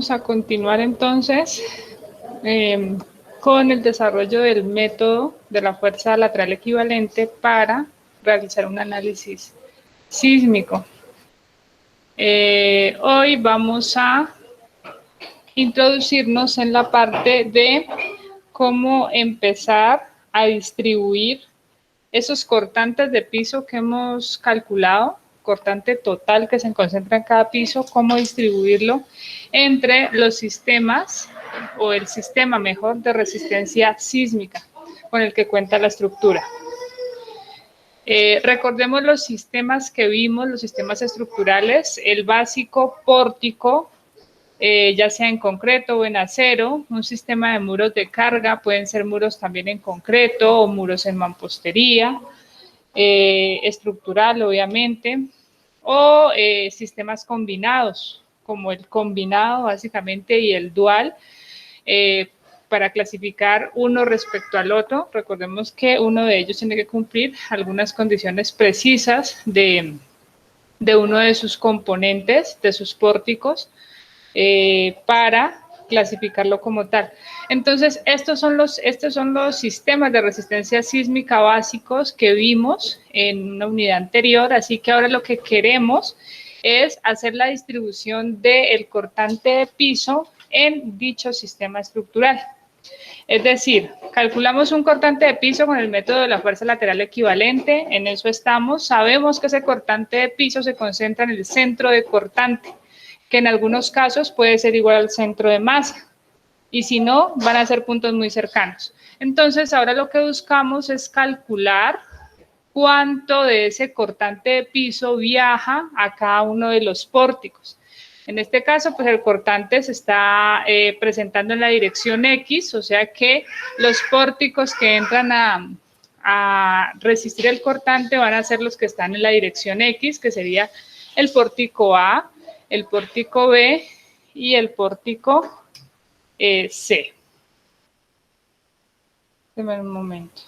Vamos a continuar entonces con el desarrollo del método de la fuerza lateral equivalente para realizar un análisis sísmico. Hoy vamos a introducirnos en la parte de cómo empezar a distribuir esos cortantes de piso que hemos calculado, cortante total que se concentra en cada piso, cómo distribuirlo entre los sistemas o el sistema mejor de resistencia sísmica con el que cuenta la estructura. Recordemos los sistemas que vimos, los sistemas estructurales, el básico pórtico, ya sea en concreto o en acero, un sistema de muros de carga, pueden ser muros también en concreto o muros en mampostería, estructural obviamente, o sistemas combinados, como el combinado básicamente y el dual, para clasificar uno respecto al otro. Recordemos que uno de ellos tiene que cumplir algunas condiciones precisas de uno de sus componentes, de sus pórticos, para clasificarlo como tal. Entonces, estos son los sistemas de resistencia sísmica básicos que vimos en una unidad anterior, así que ahora lo que queremos es hacer la distribución del cortante de piso en dicho sistema estructural. Es decir, calculamos un cortante de piso con el método de la fuerza lateral equivalente, en eso estamos, sabemos que ese cortante de piso se concentra en el centro de cortante, que en algunos casos puede ser igual al centro de masa, y si no, van a ser puntos muy cercanos. Entonces, ahora lo que buscamos es calcular cuánto de ese cortante de piso viaja a cada uno de los pórticos. En este caso, pues el cortante se está presentando en la dirección X, o sea que los pórticos que entran a resistir el cortante van a ser los que están en la dirección X, que sería el pórtico A, el pórtico B y el pórtico C. Deme un momento.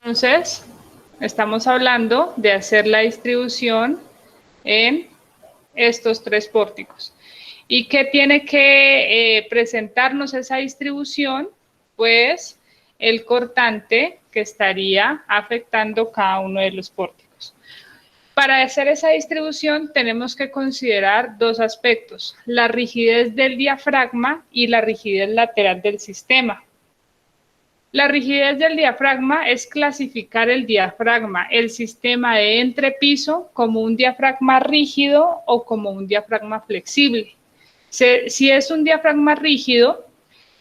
Entonces, estamos hablando de hacer la distribución en estos tres pórticos. ¿Y qué tiene que presentarnos esa distribución? Pues el cortante que estaría afectando cada uno de los pórticos. Para hacer esa distribución tenemos que considerar dos aspectos, la rigidez del diafragma y la rigidez lateral del sistema. La rigidez del diafragma es clasificar el diafragma, el sistema de entrepiso, como un diafragma rígido o como un diafragma flexible. Si es un diafragma rígido,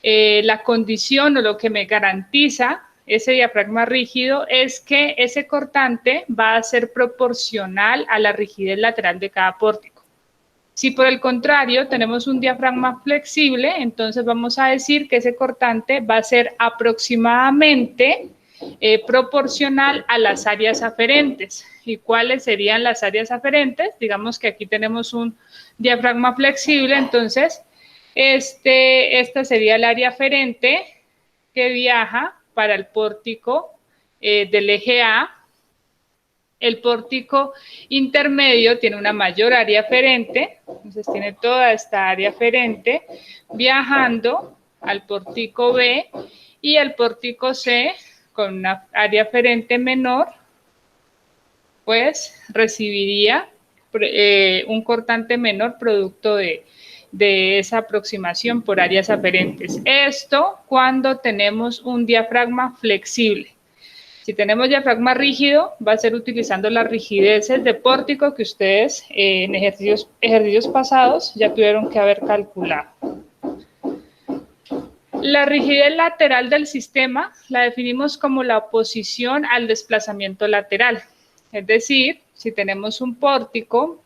la condición o lo que me garantiza ese diafragma rígido es que ese cortante va a ser proporcional a la rigidez lateral de cada pórtico. Si por el contrario tenemos un diafragma flexible, entonces vamos a decir que ese cortante va a ser aproximadamente proporcional a las áreas aferentes. ¿Y cuáles serían las áreas aferentes? Digamos que aquí tenemos un diafragma flexible, entonces esta sería el área aferente que viaja para el pórtico del eje A. El pórtico intermedio tiene una mayor área aferente, entonces tiene toda esta área aferente viajando al pórtico B, y el pórtico C con una área aferente menor, pues recibiría un cortante menor producto de esa aproximación por áreas aferentes. Esto cuando tenemos un diafragma flexible. Si tenemos diafragma rígido, va a ser utilizando las rigideces de pórtico que ustedes en ejercicios pasados ya tuvieron que haber calculado. La rigidez lateral del sistema la definimos como la oposición al desplazamiento lateral. Es decir, si tenemos un pórtico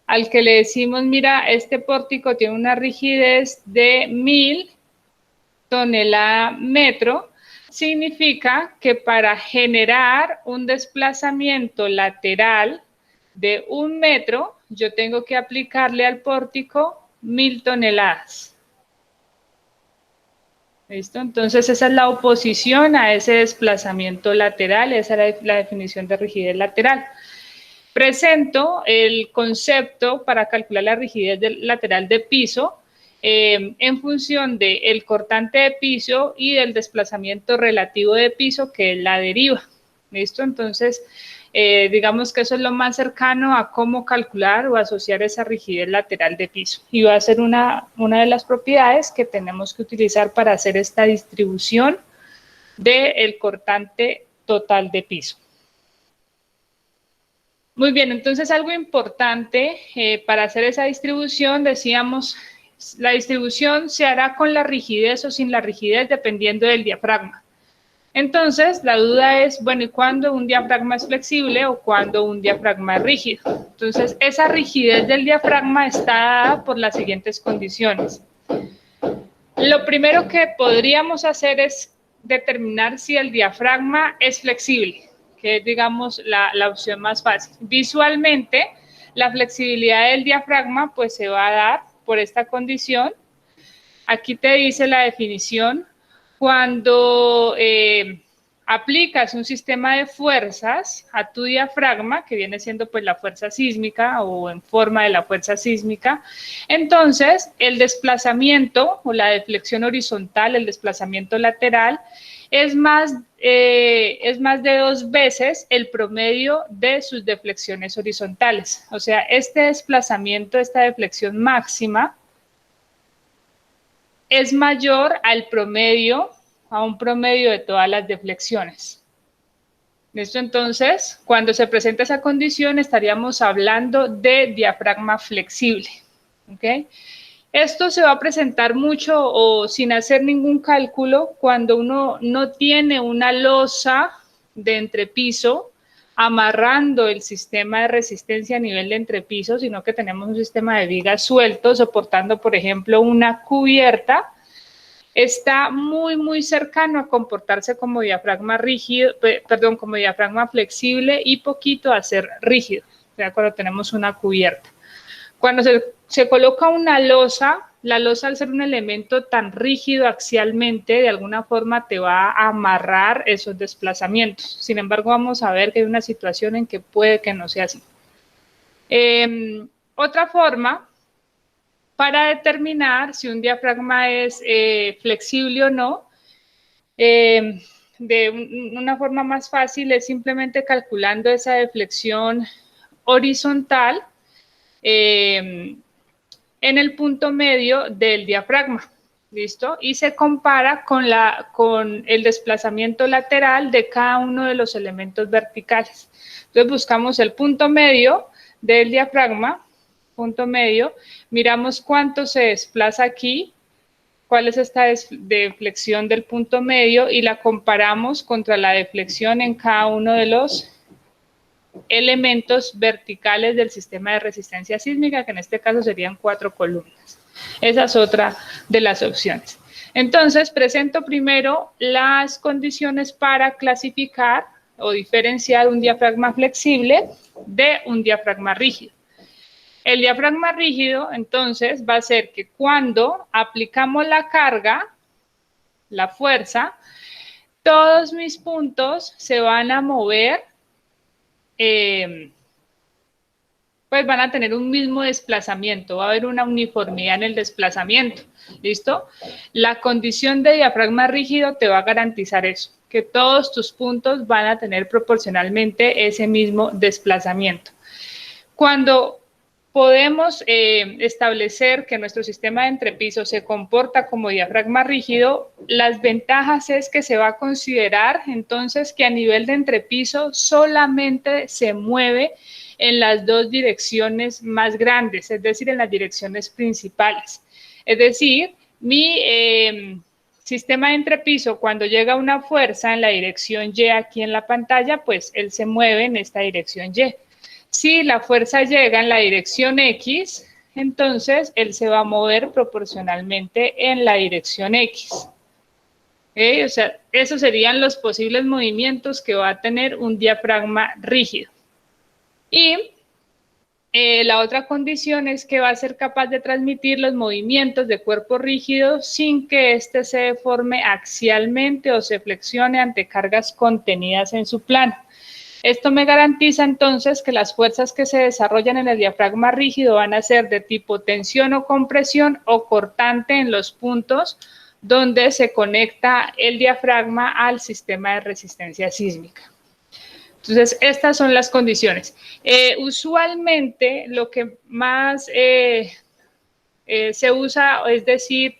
al que le decimos, mira, este pórtico tiene una rigidez de 1000 toneladas metro, significa que para generar un desplazamiento lateral de 1 metro, yo tengo que aplicarle al pórtico 1000 toneladas. ¿Listo? Entonces, esa es la oposición a ese desplazamiento lateral, esa es la definición de rigidez lateral. Presento el concepto para calcular la rigidez lateral de piso en función del cortante de piso y del desplazamiento relativo de piso, que es la deriva. ¿Listo? Entonces, digamos que eso es lo más cercano a cómo calcular o asociar esa rigidez lateral de piso. Y va a ser una de las propiedades que tenemos que utilizar para hacer esta distribución del cortante total de piso. Muy bien, entonces algo importante para hacer esa distribución, decíamos, la distribución se hará con la rigidez o sin la rigidez dependiendo del diafragma. Entonces, la duda es, bueno, ¿y cuándo un diafragma es flexible o cuándo un diafragma es rígido? Entonces, esa rigidez del diafragma está dada por las siguientes condiciones. Lo primero que podríamos hacer es determinar si el diafragma es flexible, que es, digamos, la opción más fácil. Visualmente, la flexibilidad del diafragma pues se va a dar por esta condición. Aquí te dice la definición. Cuando aplicas un sistema de fuerzas a tu diafragma, que viene siendo pues la fuerza sísmica o en forma de la fuerza sísmica, entonces el desplazamiento o la deflexión horizontal, el desplazamiento lateral, es más de 2 veces el promedio de sus deflexiones horizontales. O sea, este desplazamiento, esta deflexión máxima, es mayor al promedio, a un promedio de todas las deflexiones. ¿Listo? Entonces, cuando se presenta esa condición, estaríamos hablando de diafragma flexible. ¿Ok? Esto se va a presentar mucho o sin hacer ningún cálculo cuando uno no tiene una losa de entrepiso amarrando el sistema de resistencia a nivel de entrepiso, sino que tenemos un sistema de vigas suelto soportando, por ejemplo, una cubierta. Está muy cercano a comportarse como diafragma rígido, perdón, como diafragma flexible y poquito a ser rígido, o sea, cuando tenemos una cubierta. Cuando se coloca una losa, la losa al ser un elemento tan rígido axialmente, de alguna forma te va a amarrar esos desplazamientos. Sin embargo, vamos a ver que hay una situación en que puede que no sea así. Otra forma para determinar si un diafragma es flexible o no, de una forma más fácil es simplemente calculando esa deflexión horizontal en el punto medio del diafragma, ¿listo? Y se compara con el desplazamiento lateral de cada uno de los elementos verticales. Entonces buscamos el punto medio del diafragma, punto medio, miramos cuánto se desplaza aquí, cuál es esta deflexión del punto medio y la comparamos contra la deflexión en cada uno de los elementos verticales del sistema de resistencia sísmica, que en este caso serían 4 columnas. Esa es otra de las opciones. Entonces, presento primero las condiciones para clasificar o diferenciar un diafragma flexible de un diafragma rígido. El diafragma rígido, entonces, va a ser que cuando aplicamos la carga, la fuerza, todos mis puntos se van a mover, pues van a tener un mismo desplazamiento, va a haber una uniformidad en el desplazamiento, ¿listo? La condición de diafragma rígido te va a garantizar eso, que todos tus puntos van a tener proporcionalmente ese mismo desplazamiento. Cuando podemos establecer que nuestro sistema de entrepiso se comporta como diafragma rígido, las ventajas es que se va a considerar entonces que a nivel de entrepiso solamente se mueve en las 2 direcciones más grandes, es decir, en las direcciones principales. Es decir, mi sistema de entrepiso, cuando llega una fuerza en la dirección Y aquí en la pantalla, pues él se mueve en esta dirección Y. Si la fuerza llega en la dirección X, entonces él se va a mover proporcionalmente en la dirección X. ¿Okay? O sea, esos serían los posibles movimientos que va a tener un diafragma rígido. Y La otra condición es que va a ser capaz de transmitir los movimientos de cuerpo rígido sin que éste se deforme axialmente o se flexione ante cargas contenidas en su plano. Esto me garantiza entonces que las fuerzas que se desarrollan en el diafragma rígido van a ser de tipo tensión o compresión o cortante en los puntos donde se conecta el diafragma al sistema de resistencia sísmica. Entonces, estas son las condiciones. Usualmente, lo que más se usa, es decir,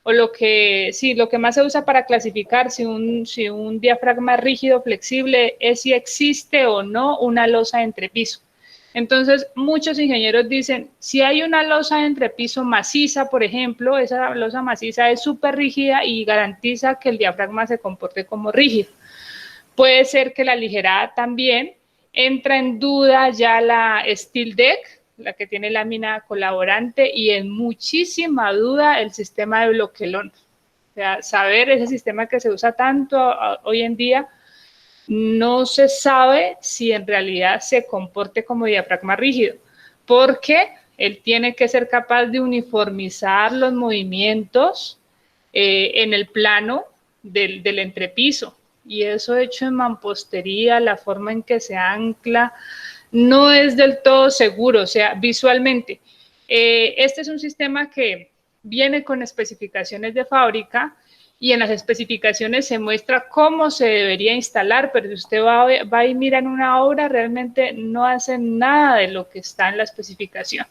o lo que más se usa para clasificar si un diafragma rígido o flexible es si existe o no una losa de entrepiso. Entonces, muchos ingenieros dicen, si hay una losa de entrepiso maciza, por ejemplo, esa losa maciza es súper rígida y garantiza que el diafragma se comporte como rígido. Puede ser que la ligerada también. Entra en duda ya la Steel Deck, la que tiene lámina colaborante, y en muchísima duda el sistema de bloquelón. O sea, saber ese sistema que se usa tanto hoy en día, no se sabe si en realidad se comporte como diafragma rígido, porque él tiene que ser capaz de uniformizar los movimientos en el plano del entrepiso. Y eso hecho en mampostería, la forma en que se ancla, no es del todo seguro, o sea, visualmente. Este es un sistema que viene con especificaciones de fábrica y en las especificaciones se muestra cómo se debería instalar, pero si usted va y mira en una obra, realmente no hace nada de lo que está en la especificación.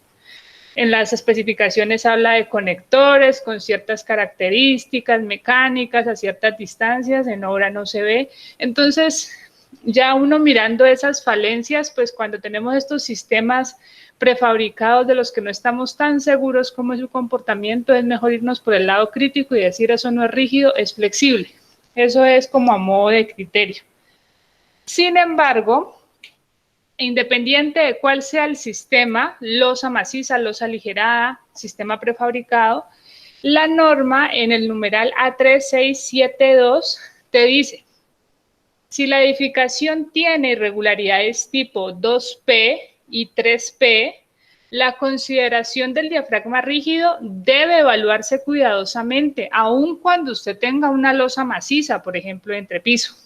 En las especificaciones habla de conectores con ciertas características mecánicas a ciertas distancias, en obra no se ve. Entonces, ya uno mirando esas falencias, pues cuando tenemos estos sistemas prefabricados de los que no estamos tan seguros como es su comportamiento, es mejor irnos por el lado crítico y decir eso no es rígido, es flexible. Eso es como a modo de criterio. Sin embargo, independiente de cuál sea el sistema, losa maciza, losa aligerada, sistema prefabricado, la norma en el numeral A3672 te dice, si la edificación tiene irregularidades tipo 2P y 3P, la consideración del diafragma rígido debe evaluarse cuidadosamente, aun cuando usted tenga una losa maciza, por ejemplo, de entrepiso.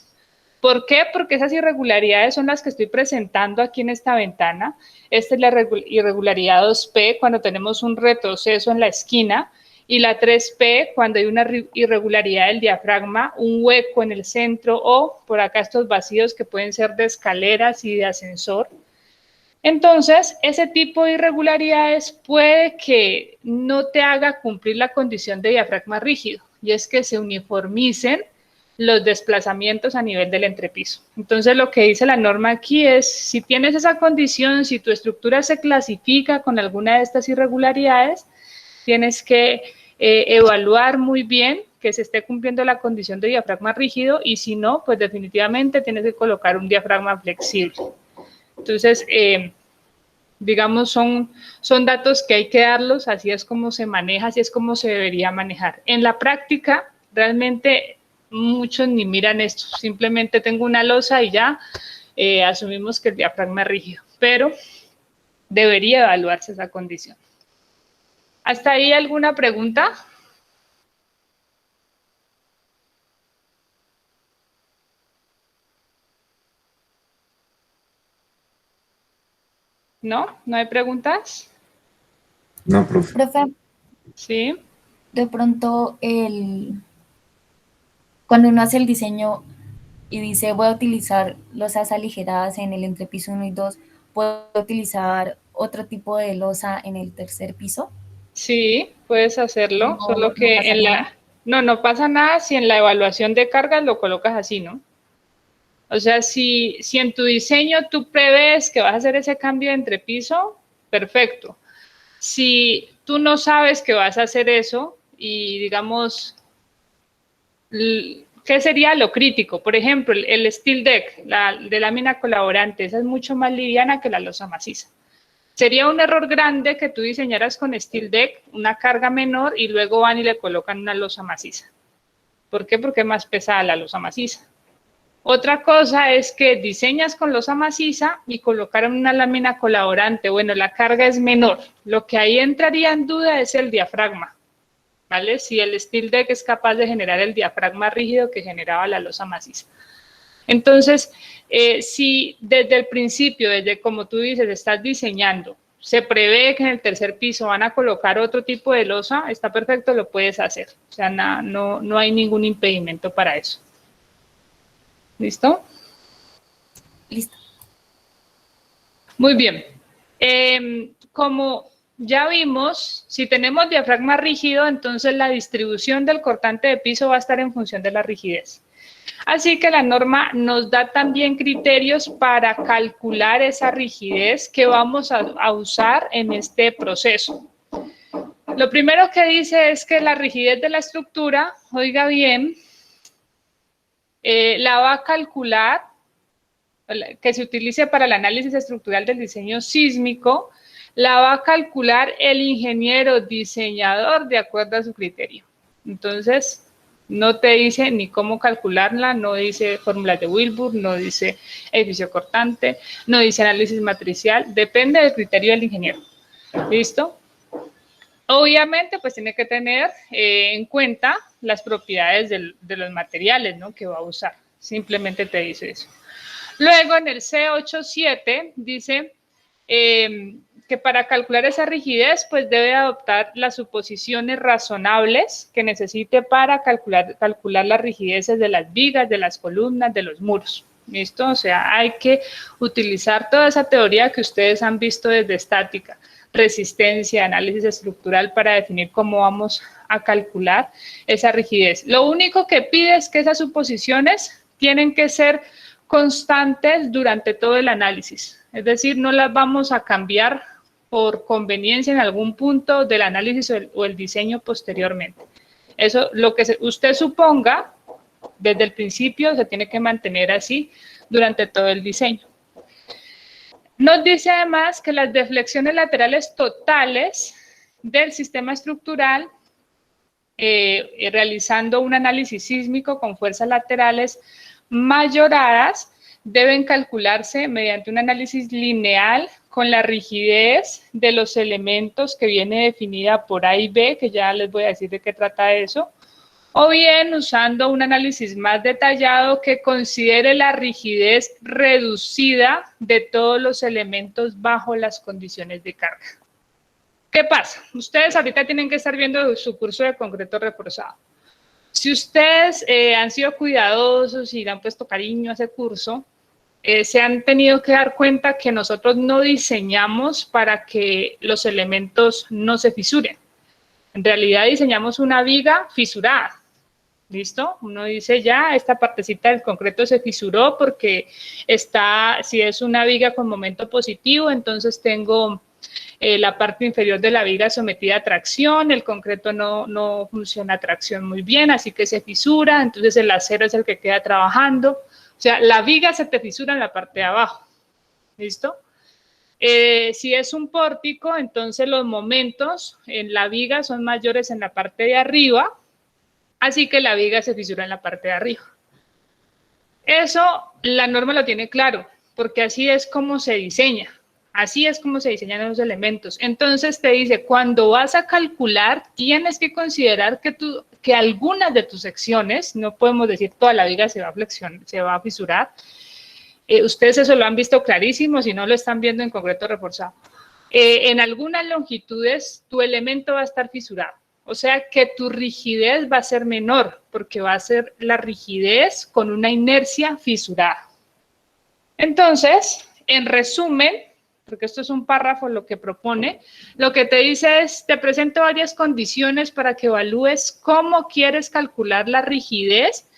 ¿Por qué? Porque esas irregularidades son las que estoy presentando aquí en esta ventana. Esta es la irregularidad 2P cuando tenemos un retroceso en la esquina y la 3P cuando hay una irregularidad del diafragma, un hueco en el centro o por acá estos vacíos que pueden ser de escaleras y de ascensor. Entonces, ese tipo de irregularidades puede que no te haga cumplir la condición de diafragma rígido y es que se uniformicen los desplazamientos a nivel del entrepiso. Entonces, lo que dice la norma aquí es, si tienes esa condición, si tu estructura se clasifica con alguna de estas irregularidades, tienes que evaluar muy bien que se esté cumpliendo la condición de diafragma rígido y si no, pues definitivamente tienes que colocar un diafragma flexible. Entonces, digamos, son datos que hay que darlos, así es como se maneja, así es como se debería manejar. En la práctica, realmente muchos ni miran esto, simplemente tengo una losa y ya asumimos que el diafragma es rígido, pero debería evaluarse esa condición. ¿Hasta ahí alguna pregunta? ¿No? ¿No hay preguntas? No, profe. Profe, Sí. de pronto cuando uno hace el diseño y dice voy a utilizar losas aligeradas en el entrepiso 1 y 2, ¿puedo utilizar otro tipo de losa en el tercer piso? Sí, puedes hacerlo, solo No que pasa en nada. no pasa nada si en la evaluación de cargas lo colocas así, ¿no? O sea, si en tu diseño tú prevés que vas a hacer ese cambio de entrepiso, perfecto. Si tú no sabes que vas a hacer eso y digamos, ¿qué sería lo crítico? Por ejemplo, el Steel Deck, la de lámina colaborante, esa es mucho más liviana que la losa maciza. Sería un error grande que tú diseñaras con Steel Deck una carga menor y luego van y le colocan una losa maciza. ¿Por qué? Porque es más pesada la losa maciza. Otra cosa es que diseñas con losa maciza y colocar una lámina colaborante. Bueno, la carga es menor. Lo que ahí entraría en duda es el diafragma, ¿vale? Si el steel deck es capaz de generar el diafragma rígido que generaba la losa maciza. Entonces, si desde el principio, desde como tú dices, estás diseñando, se prevé que en el tercer piso van a colocar otro tipo de losa, está perfecto, lo puedes hacer. O sea, no hay ningún impedimento para eso. ¿Listo? Listo. Muy bien. Como ya vimos, si tenemos diafragma rígido, entonces la distribución del cortante de piso va a estar en función de la rigidez. Así que la norma nos da también criterios para calcular esa rigidez que vamos a usar en este proceso. Lo primero que dice es que la rigidez de la estructura, oiga bien, la va a calcular, que se utilice para el análisis estructural del diseño sísmico, la va a calcular el ingeniero diseñador de acuerdo a su criterio. Entonces, no te dice ni cómo calcularla, no dice fórmulas de Wilbur, no dice edificio cortante, no dice análisis matricial, depende del criterio del ingeniero. ¿Listo? Obviamente, pues tiene que tener en cuenta las propiedades de los materiales, ¿no?, que va a usar. Simplemente te dice eso. Luego, en el C87 dice que para calcular esa rigidez, pues debe adoptar las suposiciones razonables que necesite para calcular las rigideces de las vigas, de las columnas, de los muros. ¿Listo? O sea, hay que utilizar toda esa teoría que ustedes han visto desde estática, resistencia, análisis estructural para definir cómo vamos a calcular esa rigidez. Lo único que pide es que esas suposiciones tienen que ser constantes durante todo el análisis. Es decir, no las vamos a cambiar por conveniencia en algún punto del análisis o el diseño posteriormente. Eso, lo que usted suponga desde el principio, se tiene que mantener así durante todo el diseño. Nos dice además que las deflexiones laterales totales del sistema estructural, realizando un análisis sísmico con fuerzas laterales mayoradas, deben calcularse mediante un análisis lineal con la rigidez de los elementos que viene definida por A y B, que ya les voy a decir de qué trata eso, o bien usando un análisis más detallado que considere la rigidez reducida de todos los elementos bajo las condiciones de carga. ¿Qué pasa? Ustedes ahorita tienen que estar viendo su curso de concreto reforzado. Si ustedes han sido cuidadosos y le han puesto cariño a ese curso, se han tenido que dar cuenta que nosotros no diseñamos para que los elementos no se fisuren. En realidad diseñamos una viga fisurada. ¿Listo? Uno dice ya, esta partecita del concreto se fisuró porque si es una viga con momento positivo, entonces tengo la parte inferior de la viga sometida a tracción, el concreto no funciona a tracción muy bien, así que se fisura, entonces el acero es el que queda trabajando. O sea, la viga se te fisura en la parte de abajo. ¿Listo? Si es un pórtico, entonces los momentos en la viga son mayores en la parte de arriba, así que la viga se fisura en la parte de arriba. Eso la norma lo tiene claro, porque así es como se diseña. Así es como se diseñan los elementos. Entonces te dice, cuando vas a calcular, tienes que considerar que algunas de tus secciones, no podemos decir toda la viga se va a fisurar. Ustedes eso lo han visto clarísimo, si no lo están viendo en concreto reforzado. En algunas longitudes tu elemento va a estar fisurado. O sea que tu rigidez va a ser menor, porque va a ser la rigidez con una inercia fisurada. Entonces, en resumen, porque esto es un párrafo lo que propone, lo que te dice es, te presento varias condiciones para que evalúes cómo quieres calcular la rigidez,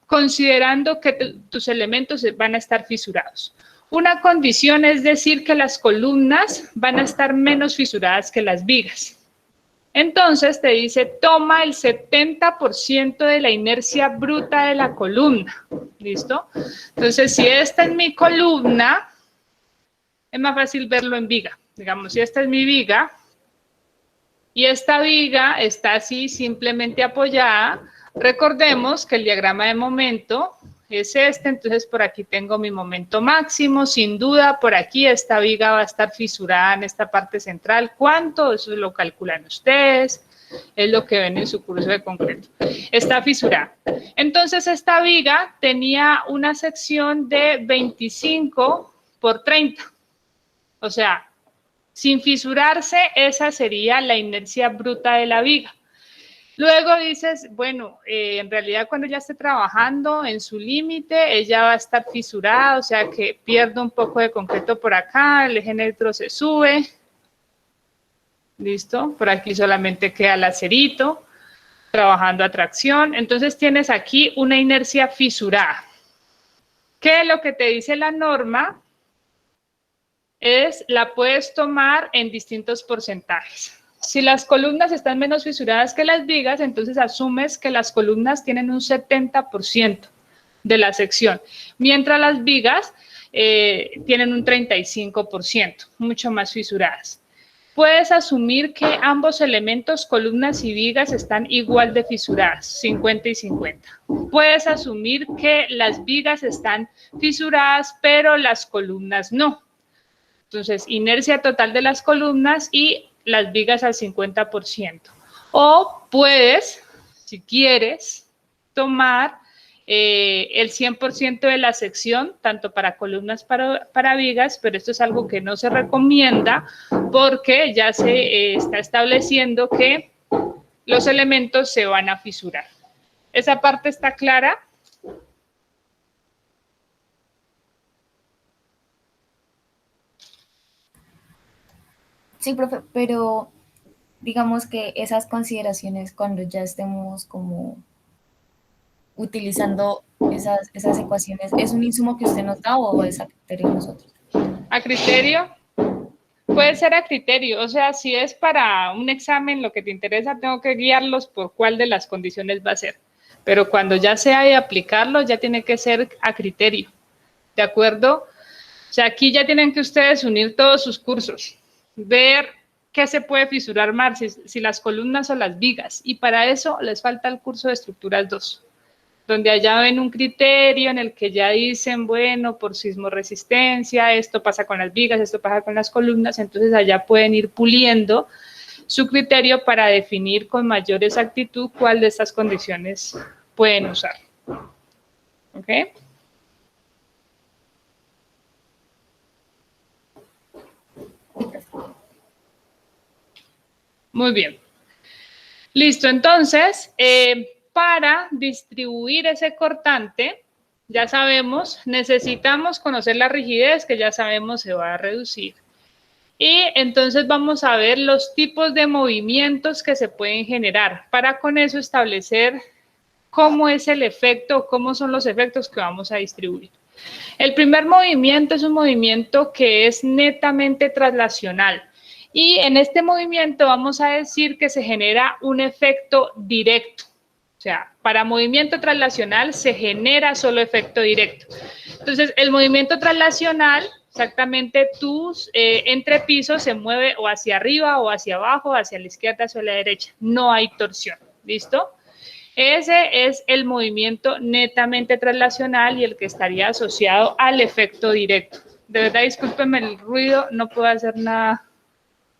considerando que tus elementos van a estar fisurados. Una condición es decir que las columnas van a estar menos fisuradas que las vigas. Entonces te dice, toma el 70% de la inercia bruta de la columna. ¿Listo? Entonces, si esta es mi columna, es más fácil verlo en viga. Digamos, si esta es mi viga, y esta viga está así simplemente apoyada, recordemos que el diagrama de momento es este, entonces por aquí tengo mi momento máximo, sin duda por aquí esta viga va a estar fisurada en esta parte central. ¿Cuánto? Eso lo calculan ustedes, es lo que ven en su curso de concreto. Está fisurada. Entonces esta viga tenía una sección de 25 por 30, o sea, sin fisurarse, esa sería la inercia bruta de la viga. Luego dices, bueno, en realidad cuando ya esté trabajando en su límite, ella va a estar fisurada, o sea que pierdo un poco de concreto por acá, el eje neutro se sube. ¿Listo? Por aquí solamente queda el acerito, trabajando a tracción. Entonces tienes aquí una inercia fisurada. ¿Qué es lo que te dice la norma? La puedes tomar en distintos porcentajes. Si las columnas están menos fisuradas que las vigas, entonces asumes que las columnas tienen un 70% de la sección, mientras las vigas tienen un 35%, mucho más fisuradas. Puedes asumir que ambos elementos, columnas y vigas, están igual de fisuradas, 50 y 50. Puedes asumir que las vigas están fisuradas, pero las columnas no. Entonces, inercia total de las columnas y las vigas al 50%. O puedes, si quieres, tomar el 100% de la sección, tanto para columnas para vigas, pero esto es algo que no se recomienda porque ya se está estableciendo que los elementos se van a fisurar. ¿Esa parte está clara? Sí, profe, pero digamos que esas consideraciones cuando ya estemos como utilizando esas ecuaciones, ¿es un insumo que usted nos da o es a criterio de nosotros? ¿A criterio? Puede ser a criterio, o sea, si es para un examen lo que te interesa, tengo que guiarlos por cuál de las condiciones va a ser. Pero cuando ya sea de aplicarlo, ya tiene que ser a criterio, ¿de acuerdo? O sea, aquí ya tienen que ustedes unir todos sus cursos, ver qué se puede fisurar más, si las columnas o las vigas, y para eso les falta el curso de estructuras 2, donde allá ven un criterio en el que ya dicen, bueno, por sismoresistencia, esto pasa con las vigas, esto pasa con las columnas, entonces allá pueden ir puliendo su criterio para definir con mayor exactitud cuál de estas condiciones pueden usar. ¿Ok? Muy bien. Listo, entonces, para distribuir ese cortante, ya sabemos, necesitamos conocer la rigidez, que ya sabemos se va a reducir. Y entonces vamos a ver los tipos de movimientos que se pueden generar, para con eso establecer cómo es el efecto, cómo son los efectos que vamos a distribuir. El primer movimiento es un movimiento que es netamente traslacional. Y en este movimiento vamos a decir que se genera un efecto directo. O sea, para movimiento traslacional se genera solo efecto directo. Entonces, el movimiento traslacional, exactamente tus entrepisos se mueve o hacia arriba o hacia abajo, hacia la izquierda, hacia la derecha. No hay torsión. ¿Listo? Ese es el movimiento netamente traslacional y el que estaría asociado al efecto directo. De verdad, discúlpenme el ruido, no puedo hacer nada.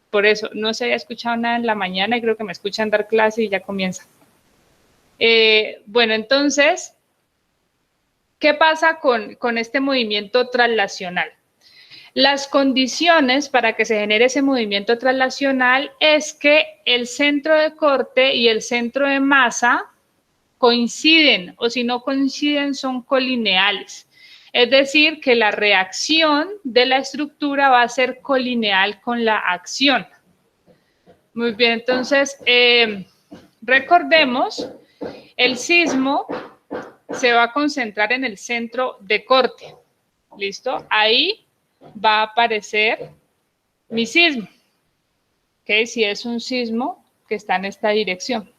Por eso, no se había escuchado nada en la mañana y creo que me escuchan dar clase y ya comienza. Bueno, entonces, ¿qué pasa con este movimiento traslacional? Las condiciones para que se genere ese movimiento traslacional es que el centro de corte y el centro de masa coinciden, o si no coinciden, son colineales. Es decir, que la reacción de la estructura va a ser colineal con la acción. Muy bien, entonces, recordemos, el sismo se va a concentrar en el centro de corte. ¿Listo? Ahí va a aparecer mi sismo. ¿Ok? Si es un sismo que está en esta dirección.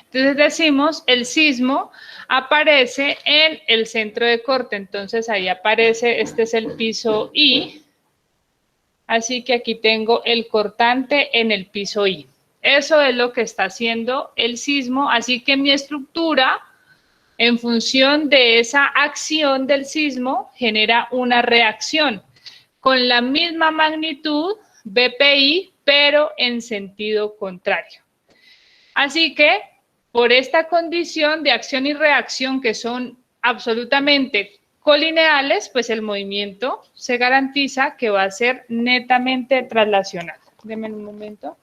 Entonces decimos, el sismo aparece en el centro de corte, entonces ahí aparece, este es el piso I, así que aquí tengo el cortante en el piso I. Eso es lo que está haciendo el sismo, así que mi estructura En función de esa acción del sismo, genera una reacción con la misma magnitud, BPI, pero en sentido contrario. Así que, por esta condición de acción y reacción que son absolutamente colineales, pues el movimiento se garantiza que va a ser netamente traslacional. Denme un momento.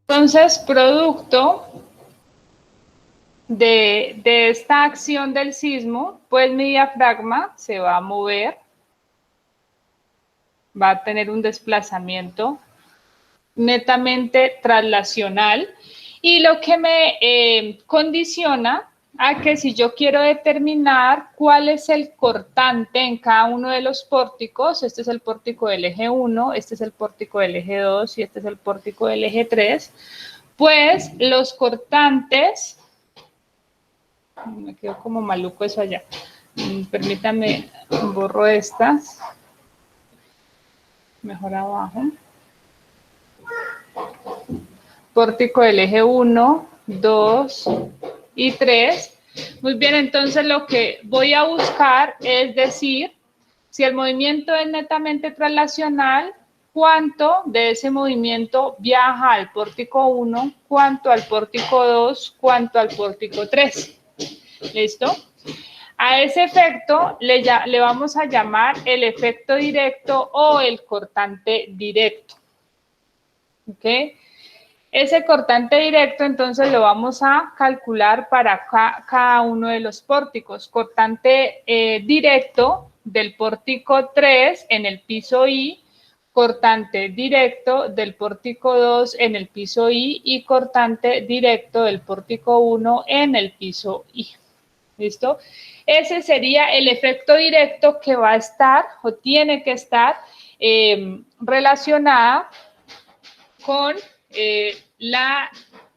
Entonces, producto de esta acción del sismo, pues mi diafragma se va a mover, va a tener un desplazamiento netamente traslacional y lo que me condiciona a que si yo quiero determinar cuál es el cortante en cada uno de los pórticos, este es el pórtico del eje 1, este es el pórtico del eje 2 y este es el pórtico del eje 3, pues los cortantes, me quedó como maluco eso allá, permítame, borro estas, mejor abajo. Pórtico del eje 1, 2 y 3. Muy bien, entonces lo que voy a buscar es decir, si el movimiento es netamente traslacional, cuánto de ese movimiento viaja al pórtico 1, cuánto al pórtico 2, cuánto al pórtico 3. ¿Listo? A ese efecto le vamos a llamar el efecto directo o el cortante directo. ¿Ok? Ese cortante directo, entonces, lo vamos a calcular para cada uno de los pórticos. Cortante directo del pórtico 3 en el piso I, cortante directo del pórtico 2 en el piso I y cortante directo del pórtico 1 en el piso I. ¿Listo? Ese sería el efecto directo que va a estar o tiene que estar relacionada con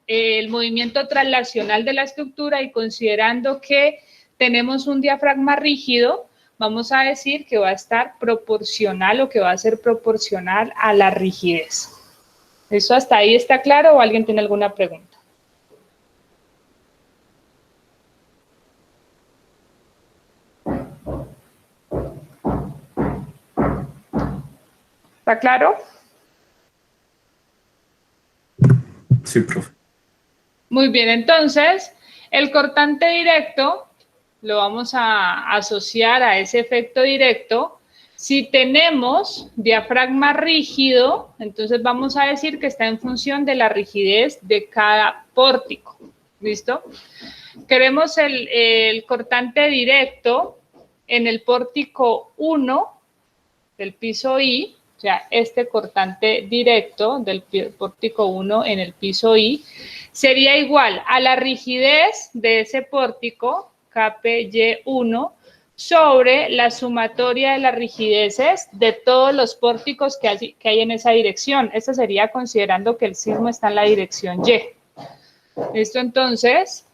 el movimiento traslacional de la estructura y considerando que tenemos un diafragma rígido, vamos a decir que va a estar proporcional o que va a ser proporcional a la rigidez. ¿Eso hasta ahí está claro o alguien tiene alguna pregunta? ¿Está claro? Sí, profe. Muy bien, entonces, el cortante directo lo vamos a asociar a ese efecto directo. Si tenemos diafragma rígido, entonces vamos a decir que está en función de la rigidez de cada pórtico. ¿Listo? Queremos el cortante directo en el pórtico 1 del piso I, o sea, este cortante directo del pórtico 1 en el piso I, sería igual a la rigidez de ese pórtico, KPY1, sobre la sumatoria de las rigideces de todos los pórticos que hay en esa dirección. Esto sería considerando que el sismo está en la dirección Y. Esto entonces,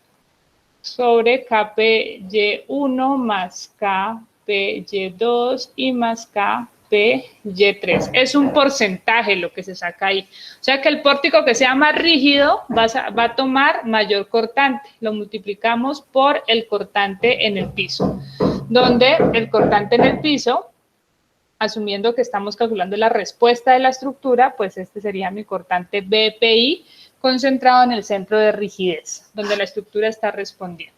sobre KPY1 más KPY2 y más KPY3. Es un porcentaje lo que se saca ahí. O sea que el pórtico que sea más rígido va a tomar mayor cortante. Lo multiplicamos por el cortante en el piso. Donde el cortante en el piso, asumiendo que estamos calculando la respuesta de la estructura, pues este sería mi cortante BPI concentrado en el centro de rigidez, donde la estructura está respondiendo.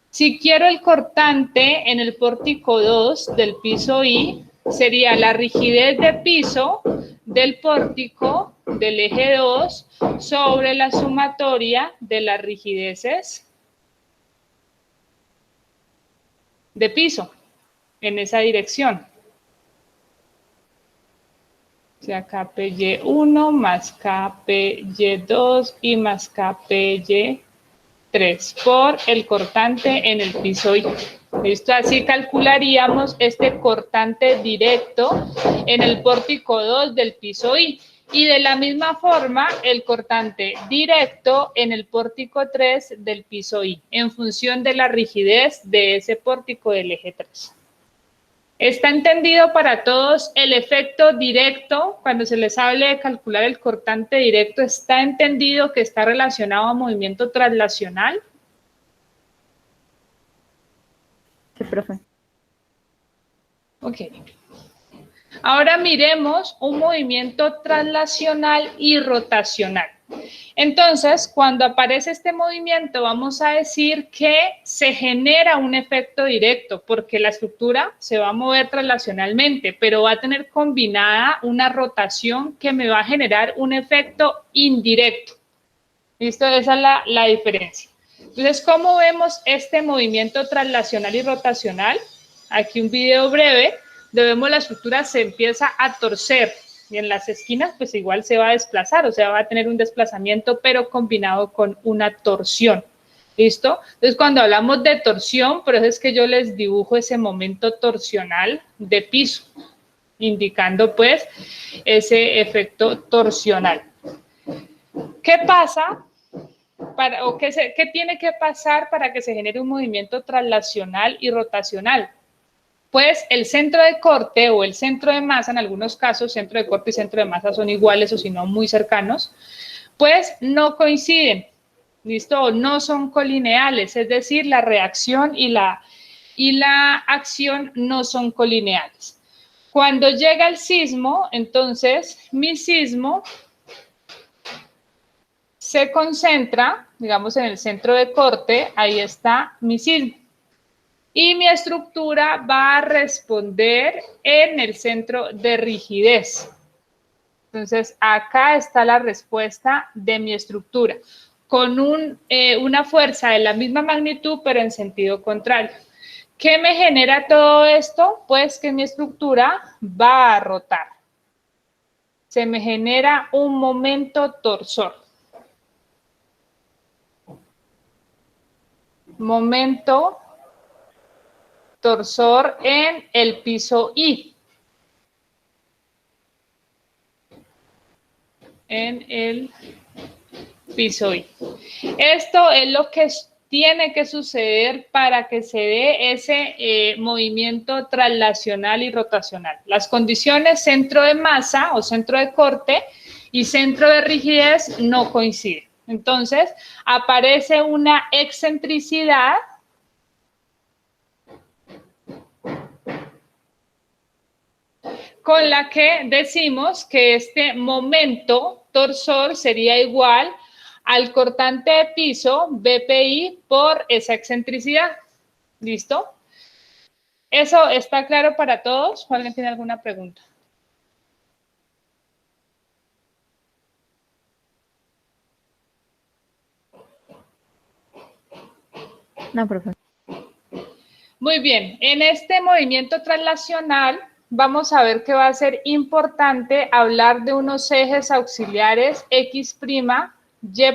Si quiero el cortante en el pórtico 2 del piso I, sería la rigidez de piso del pórtico del eje 2 sobre la sumatoria de las rigideces de piso en esa dirección. O sea, KPY1 más KPY2 y más KPY3. 3 por el cortante en el piso I. ¿Listo? Así calcularíamos este cortante directo en el pórtico 2 del piso I. Y de la misma forma, el cortante directo en el pórtico 3 del piso I, en función de la rigidez de ese pórtico del eje 3. ¿Está entendido para todos el efecto directo? Cuando se les hable de calcular el cortante directo, ¿está entendido que está relacionado a movimiento traslacional? Sí, profe. Ok. Ahora miremos un movimiento traslacional y rotacional. Entonces, cuando aparece este movimiento, vamos a decir que se genera un efecto directo, porque la estructura se va a mover traslacionalmente, pero va a tener combinada una rotación que me va a generar un efecto indirecto. ¿Listo? Esa es la diferencia. Entonces, ¿cómo vemos este movimiento traslacional y rotacional? Aquí un video breve, donde vemos la estructura se empieza a torcer y en las esquinas pues igual se va a desplazar, o sea, va a tener un desplazamiento, pero combinado con una torsión. ¿Listo? Entonces, cuando hablamos de torsión, por eso es que yo les dibujo ese momento torsional de piso, indicando pues ese efecto torsional. ¿Qué pasa? ¿Qué tiene que pasar para que se genere un movimiento traslacional y rotacional? Pues el centro de corte o el centro de masa, en algunos casos centro de corte y centro de masa son iguales o si no muy cercanos, pues no coinciden, ¿listo? O no son colineales, es decir, la reacción y la acción no son colineales. Cuando llega el sismo, entonces mi sismo se concentra, digamos, en el centro de corte, ahí está mi sismo. Y mi estructura va a responder en el centro de rigidez. Entonces, acá está la respuesta de mi estructura, con una fuerza de la misma magnitud, pero en sentido contrario. ¿Qué me genera todo esto? Pues que mi estructura va a rotar. Se me genera un momento torsor. Momento torsor en el piso I. En el piso I. Esto es lo que tiene que suceder para que se dé ese movimiento traslacional y rotacional. Las condiciones centro de masa o centro de corte y centro de rigidez no coinciden. Entonces, aparece una excentricidad con la que decimos que este momento torsor sería igual al cortante de piso BPI por esa excentricidad. ¿Listo? ¿Eso está claro para todos? ¿O alguien tiene alguna pregunta? No, profe. Muy bien, en este movimiento traslacional vamos a ver que va a ser importante hablar de unos ejes auxiliares X', Y',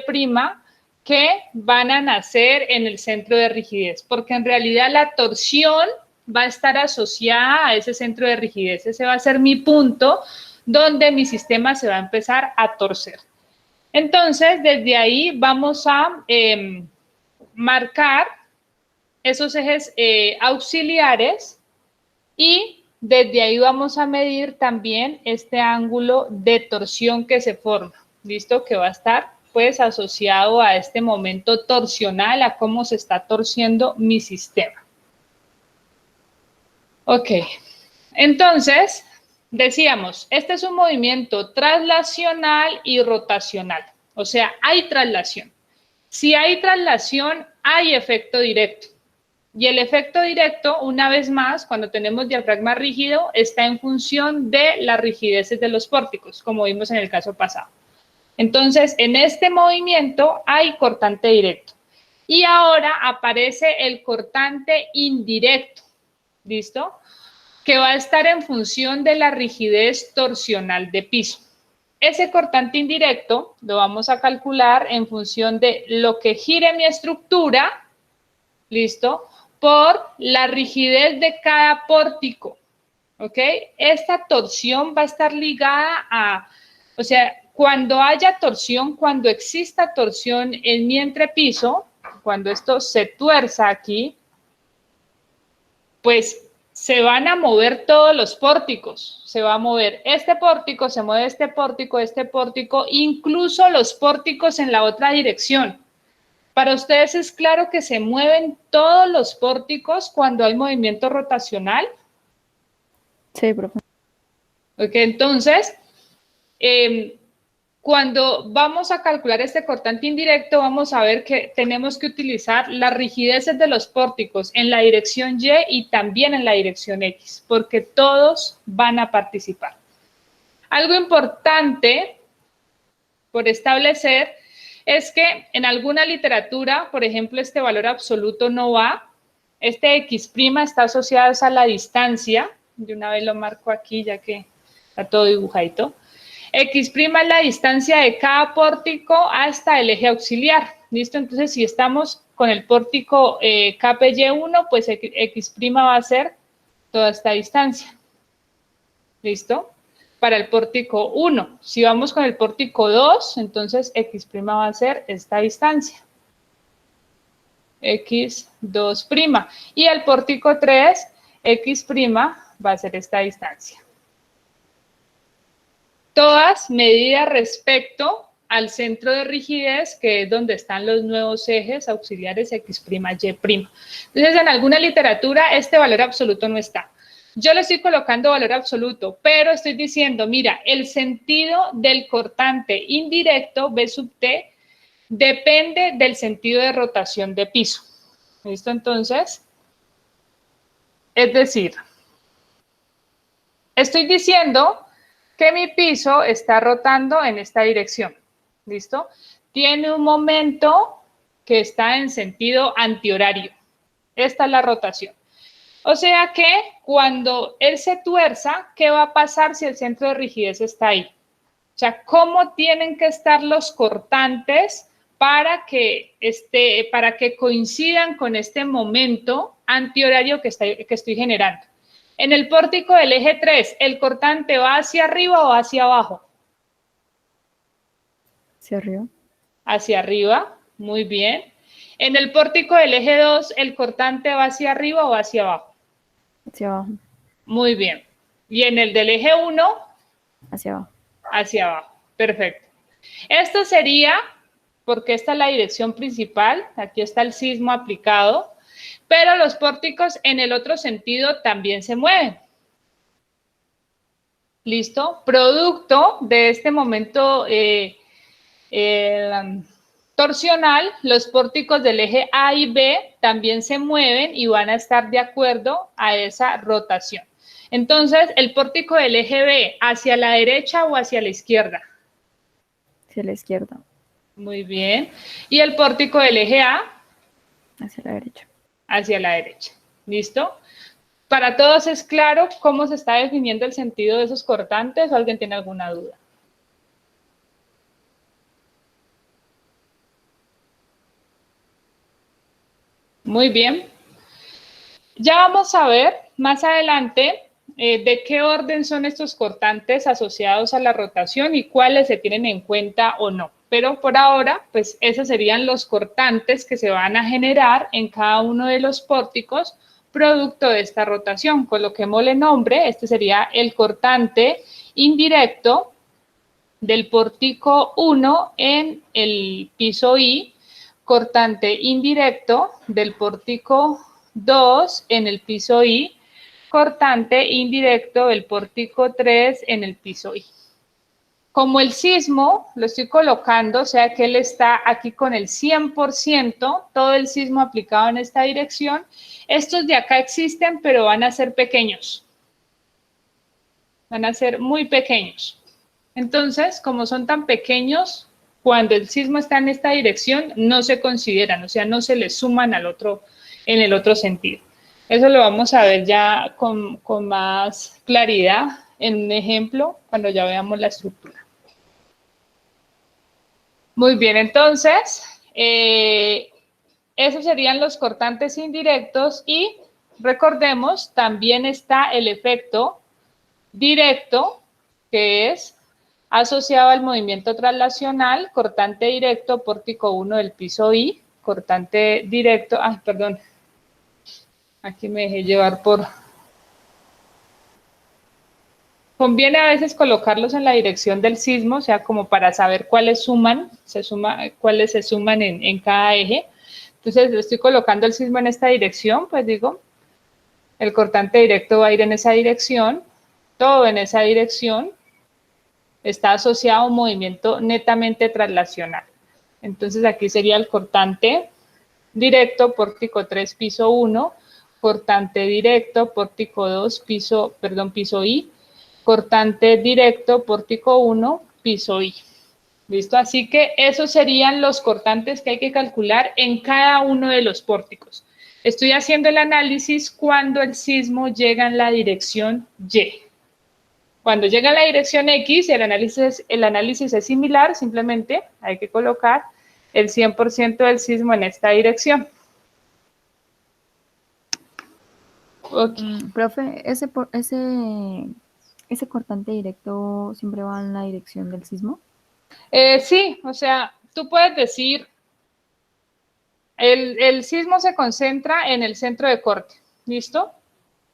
que van a nacer en el centro de rigidez, porque en realidad la torsión va a estar asociada a ese centro de rigidez. Ese va a ser mi punto donde mi sistema se va a empezar a torcer. Entonces, desde ahí vamos a marcar esos ejes auxiliares y desde ahí vamos a medir también este ángulo de torsión que se forma, ¿listo? Que va a estar pues asociado a este momento torsional, a cómo se está torciendo mi sistema. Ok, entonces decíamos, este es un movimiento traslacional y rotacional, o sea, hay traslación. Si hay traslación, hay efecto directo. Y el efecto directo, una vez más, cuando tenemos diafragma rígido, está en función de las rigideces de los pórticos, como vimos en el caso pasado. Entonces, en este movimiento hay cortante directo. Y ahora aparece el cortante indirecto, ¿listo? Que va a estar en función de la rigidez torsional de piso. ese cortante indirecto lo vamos a calcular en función de lo que gire mi estructura, ¿listo? Por la rigidez de cada pórtico, ¿ok? Esta torsión va a estar ligada a, o sea, cuando haya torsión, cuando exista torsión en mi entrepiso, cuando esto se tuerza aquí, pues se van a mover todos los pórticos. Se va a mover este pórtico, se mueve este pórtico, incluso los pórticos en la otra dirección. Para ustedes es claro que se mueven todos los pórticos cuando hay movimiento rotacional. Sí, profe. Ok, entonces, cuando vamos a calcular este cortante indirecto, vamos a ver que tenemos que utilizar las rigideces de los pórticos en la dirección Y y también en la dirección X, porque todos van a participar. Algo importante por establecer es que en alguna literatura, por ejemplo, este valor absoluto no va, este X' está asociado a la distancia, de una vez lo marco aquí ya que está todo dibujadito. X' es la distancia de cada pórtico hasta el eje auxiliar, ¿listo? Entonces, si estamos con el pórtico KPY1, pues X' va a ser toda esta distancia, ¿listo? Para el pórtico 1. Si vamos con el pórtico 2, entonces X' va a ser esta distancia. X2'. Y el pórtico 3, X' va a ser esta distancia. Todas medidas respecto al centro de rigidez, que es donde están los nuevos ejes auxiliares X', Y'. Entonces, en alguna literatura este valor absoluto no está. Yo le estoy colocando valor absoluto, pero estoy diciendo, mira, el sentido del cortante indirecto, B sub T, depende del sentido de rotación de piso. ¿Listo? Entonces, es decir, estoy diciendo que mi piso está rotando en esta dirección, ¿listo? Tiene un momento que está en sentido antihorario. Esta es la rotación. O sea que cuando él se tuerza, ¿qué va a pasar si el centro de rigidez está ahí? O sea, ¿cómo tienen que estar los cortantes para que coincidan con este momento antihorario que estoy generando? En el pórtico del eje 3, ¿el cortante va hacia arriba o hacia abajo? Hacia arriba. Hacia arriba, muy bien. En el pórtico del eje 2, ¿el cortante va hacia arriba o hacia abajo? Hacia abajo. Muy bien. Y en el del eje 1, Hacia abajo. hacia abajo. Perfecto. Esto sería, porque esta es la dirección principal, aquí está el sismo aplicado, pero los pórticos en el otro sentido también se mueven. ¿Listo? Producto de este momento torsional, los pórticos del eje A y B también se mueven y van a estar de acuerdo a esa rotación. Entonces, el pórtico del eje B, ¿hacia la derecha o hacia la izquierda? Hacia la izquierda. Muy bien. ¿Y el pórtico del eje A? Hacia la derecha. Hacia la derecha. ¿Listo? ¿Para todos es claro cómo se está definiendo el sentido de esos cortantes o alguien tiene alguna duda? Muy bien. Ya vamos a ver más adelante de qué orden son estos cortantes asociados a la rotación y cuáles se tienen en cuenta o no. Pero por ahora, pues esos serían los cortantes que se van a generar en cada uno de los pórticos producto de esta rotación. Coloquémosle nombre, este sería el cortante indirecto del pórtico 1 en el piso I, cortante indirecto del pórtico 2 en el piso I, cortante indirecto del pórtico 3 en el piso I. Como el sismo lo estoy colocando, o sea que él está aquí con el 100%, todo el sismo aplicado en esta dirección, estos de acá existen, pero van a ser pequeños. Van a ser muy pequeños. Entonces, como son tan pequeños, cuando el sismo está en esta dirección, no se consideran, o sea, no se le suman al otro, en el otro sentido. Eso lo vamos a ver ya con más claridad en un ejemplo cuando ya veamos la estructura. Muy bien, entonces, esos serían los cortantes indirectos y recordemos, también está el efecto directo, que es asociado al movimiento traslacional, cortante directo, pórtico 1 del piso I, cortante directo, perdón, aquí me dejé llevar por... Conviene a veces colocarlos en la dirección del sismo, o sea, como para saber cuáles cuáles se suman en cada eje. Entonces, estoy colocando el sismo en esta dirección, pues digo, el cortante directo va a ir en esa dirección, todo en esa dirección, está asociado a un movimiento netamente traslacional. Entonces, aquí sería el cortante directo, pórtico 3, piso 1, cortante directo, pórtico 2, piso I, cortante directo, pórtico 1, piso I. ¿Listo? Así que esos serían los cortantes que hay que calcular en cada uno de los pórticos. Estoy haciendo el análisis cuando el sismo llega en la dirección Y. Cuando llega en la dirección X, el análisis es similar, simplemente hay que colocar el 100% del sismo en esta dirección. Okay. Profe, ese cortante directo siempre va en la dirección del sismo. Sí, o sea, tú puedes decir, el sismo se concentra en el centro de corte, ¿listo?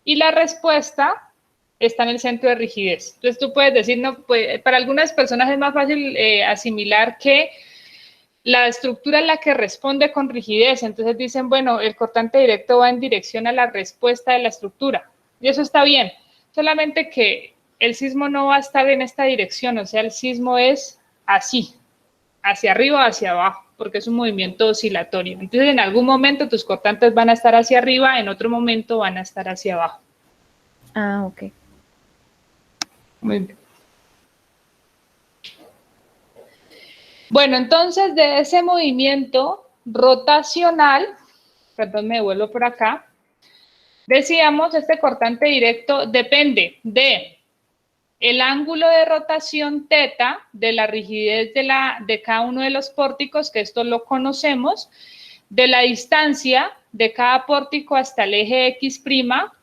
Y la respuesta está en el centro de rigidez. Entonces tú puedes decir, no, pues, para algunas personas es más fácil asimilar que la estructura es la que responde con rigidez. Entonces dicen, bueno, el cortante directo va en dirección a la respuesta de la estructura. Y eso está bien. Solamente que el sismo no va a estar en esta dirección, o sea, el sismo es así, hacia arriba o hacia abajo, porque es un movimiento oscilatorio. Entonces, en algún momento tus cortantes van a estar hacia arriba, en otro momento van a estar hacia abajo. Ah, ok. Muy bien. Bueno, entonces, de ese movimiento rotacional, perdón, me vuelvo por acá, decíamos, este cortante directo depende de el ángulo de rotación θ de la rigidez de cada uno de los pórticos, que esto lo conocemos, de la distancia de cada pórtico hasta el eje X',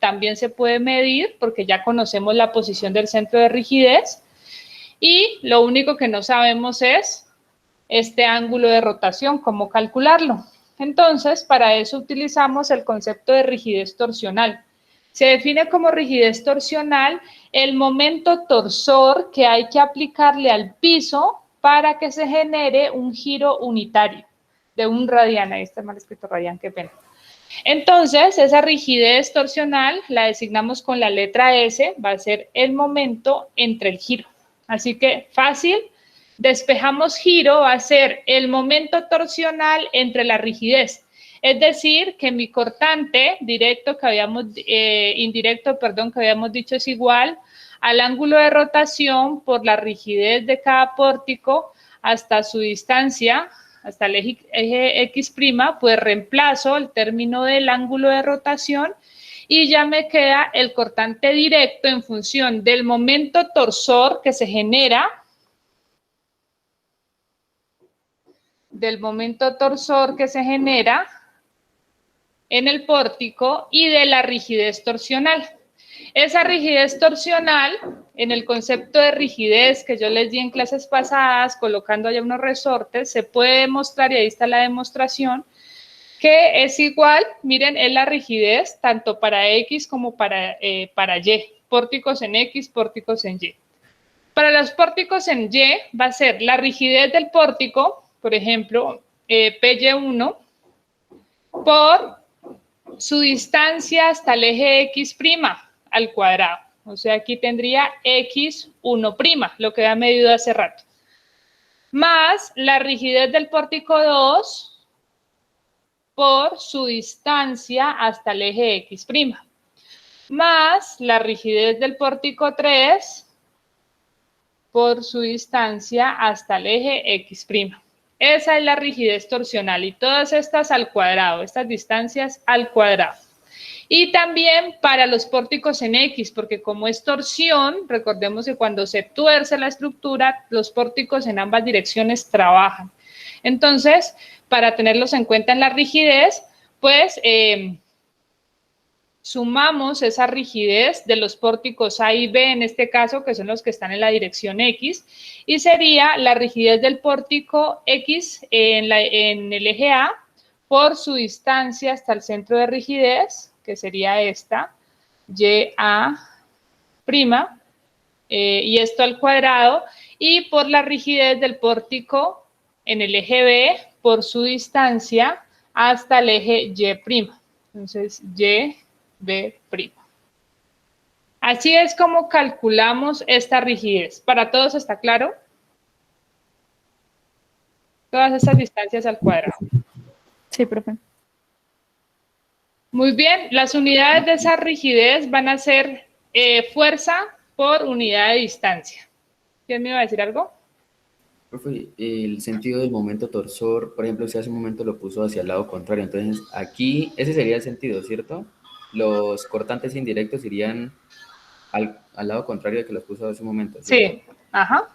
también se puede medir porque ya conocemos la posición del centro de rigidez, y lo único que no sabemos es este ángulo de rotación, cómo calcularlo. Entonces, para eso utilizamos el concepto de rigidez torsional. Se define como rigidez torsional el momento torsor que hay que aplicarle al piso para que se genere un giro unitario de un radián. Ahí está mal escrito radián, qué pena. Entonces, esa rigidez torsional la designamos con la letra S, va a ser el momento entre el giro. Así que fácil, despejamos giro, va a ser el momento torsional entre la rigidez. Es decir, que mi cortante indirecto que habíamos dicho es igual al ángulo de rotación por la rigidez de cada pórtico hasta su distancia, hasta el eje X', pues reemplazo el término del ángulo de rotación y ya me queda el cortante directo en función del momento torsor que se genera, en el pórtico y de la rigidez torsional. Esa rigidez torsional, en el concepto de rigidez que yo les di en clases pasadas, colocando allá unos resortes, se puede demostrar, y ahí está la demostración, que es igual, miren, es la rigidez tanto para X como para Y, pórticos en X, pórticos en Y. Para los pórticos en Y va a ser la rigidez del pórtico, por ejemplo, PY1, por su distancia hasta el eje X' al cuadrado. O sea, aquí tendría X1', lo que había medido hace rato. Más la rigidez del pórtico 2 por su distancia hasta el eje X'. Más la rigidez del pórtico 3 por su distancia hasta el eje X'. Esa es la rigidez torsional y todas estas al cuadrado, estas distancias al cuadrado. Y también para los pórticos en X, porque como es torsión, recordemos que cuando se tuerce la estructura, los pórticos en ambas direcciones trabajan. Entonces, para tenerlos en cuenta en la rigidez, pues sumamos esa rigidez de los pórticos A y B, en este caso, que son los que están en la dirección X, y sería la rigidez del pórtico X en el eje A por su distancia hasta el centro de rigidez, que sería esta, YA', y esto al cuadrado, y por la rigidez del pórtico en el eje B por su distancia hasta el eje Y'. Entonces, YB'. Así es como calculamos esta rigidez. ¿Para todos está claro? Todas estas distancias al cuadrado. Sí, profe. Muy bien, las unidades de esa rigidez van a ser fuerza por unidad de distancia. ¿Quién me iba a decir algo? Profe, el sentido del momento torsor, por ejemplo, si hace un momento lo puso hacia el lado contrario, entonces aquí, ese sería el sentido, ¿cierto? Los cortantes indirectos irían al lado contrario de que los puso hace un momento, ¿cierto? Sí, ajá.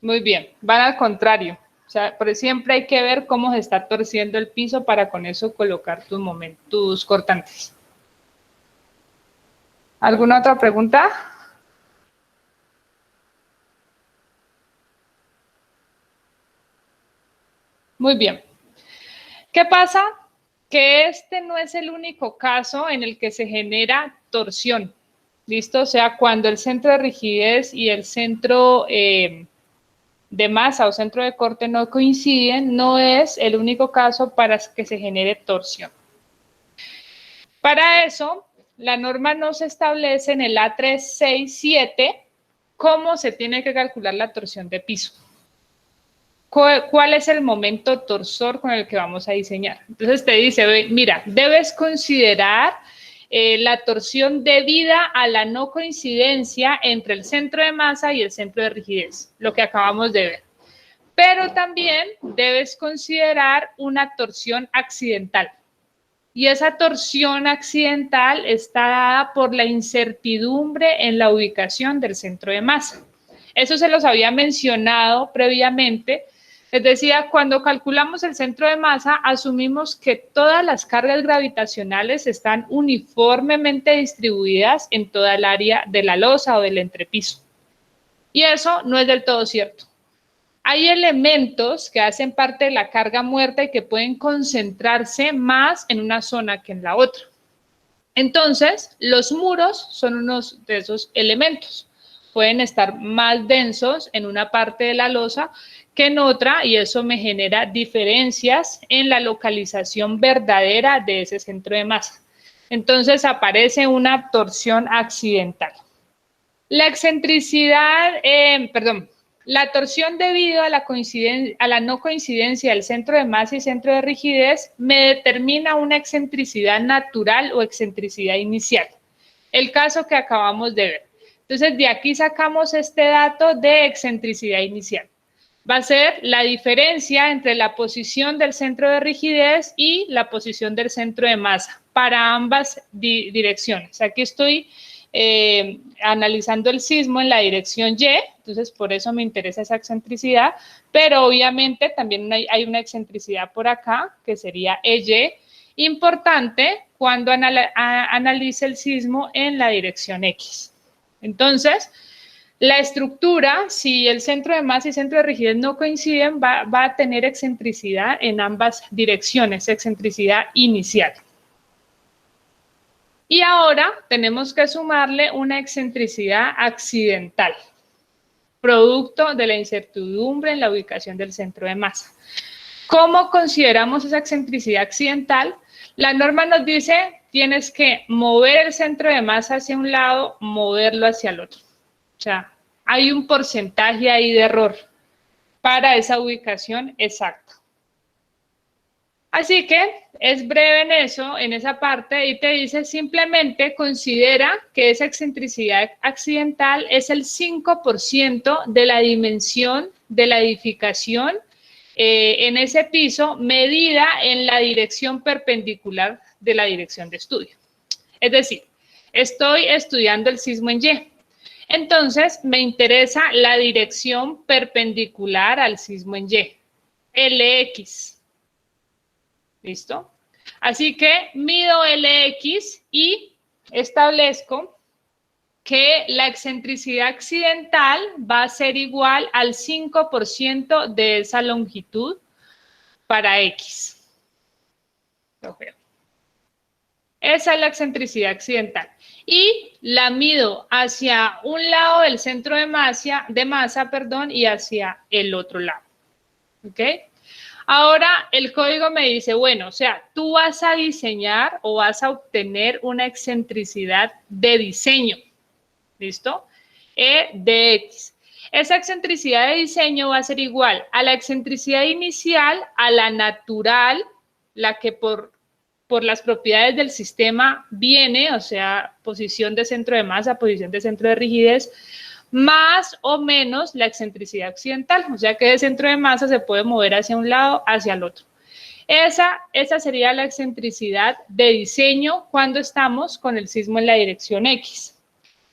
Muy bien, van al contrario. O sea, pero siempre hay que ver cómo se está torciendo el piso para con eso colocar tus cortantes. ¿Alguna otra pregunta? Muy bien. ¿Qué pasa? Que este no es el único caso en el que se genera torsión. ¿Listo? O sea, cuando el centro de rigidez y el centro de masa o centro de corte no coinciden, no es el único caso para que se genere torsión. Para eso, la norma nos establece en el A367 cómo se tiene que calcular la torsión de piso. ¿Cuál es el momento torsor con el que vamos a diseñar? Entonces te dice, mira, debes considerar la torsión debida a la no coincidencia entre el centro de masa y el centro de rigidez, lo que acabamos de ver. Pero también debes considerar una torsión accidental. Y esa torsión accidental está dada por la incertidumbre en la ubicación del centro de masa. Eso se los había mencionado previamente. Les decía, cuando calculamos el centro de masa, asumimos que todas las cargas gravitacionales están uniformemente distribuidas en toda el área de la losa o del entrepiso. Y eso no es del todo cierto. Hay elementos que hacen parte de la carga muerta y que pueden concentrarse más en una zona que en la otra. Entonces, los muros son unos de esos elementos. Pueden estar más densos en una parte de la losa que en otra, y eso me genera diferencias en la localización verdadera de ese centro de masa. Entonces aparece una torsión accidental. La excentricidad, la torsión debido a la no coincidencia del centro de masa y centro de rigidez me determina una excentricidad natural o excentricidad inicial. El caso que acabamos de ver. Entonces, de aquí sacamos este dato de excentricidad inicial. Va a ser la diferencia entre la posición del centro de rigidez y la posición del centro de masa para ambas direcciones. Aquí estoy analizando el sismo en la dirección Y, entonces por eso me interesa esa excentricidad, pero obviamente también hay una excentricidad por acá, que sería EY, importante cuando analice el sismo en la dirección X. Entonces, la estructura, si el centro de masa y centro de rigidez no coinciden, va a tener excentricidad en ambas direcciones, excentricidad inicial. Y ahora tenemos que sumarle una excentricidad accidental, producto de la incertidumbre en la ubicación del centro de masa. ¿Cómo consideramos esa excentricidad accidental? La norma nos dice, tienes que mover el centro de masa hacia un lado, moverlo hacia el otro. O sea, hay un porcentaje ahí de error para esa ubicación exacta. Así que es breve en eso, en esa parte, y te dice simplemente considera que esa excentricidad accidental es el 5% de la dimensión de la edificación en ese piso, medida en la dirección perpendicular de la dirección de estudio. Es decir, estoy estudiando el sismo en Y. Entonces, me interesa la dirección perpendicular al sismo en Y. LX. ¿Listo? Así que mido LX y establezco que la excentricidad accidental va a ser igual al 5% de esa longitud para X. Lo veo. Esa es la excentricidad accidental. Y la mido hacia un lado del centro de masa, y hacia el otro lado. ¿Ok? Ahora el código me dice, bueno, o sea, tú vas a diseñar o vas a obtener una excentricidad de diseño. ¿Listo? E de X. Esa excentricidad de diseño va a ser igual a la excentricidad inicial, a la natural, la que por las propiedades del sistema viene, o sea, posición de centro de masa, posición de centro de rigidez, más o menos la excentricidad accidental, o sea que de centro de masa se puede mover hacia un lado, hacia el otro. Esa sería la excentricidad de diseño cuando estamos con el sismo en la dirección X.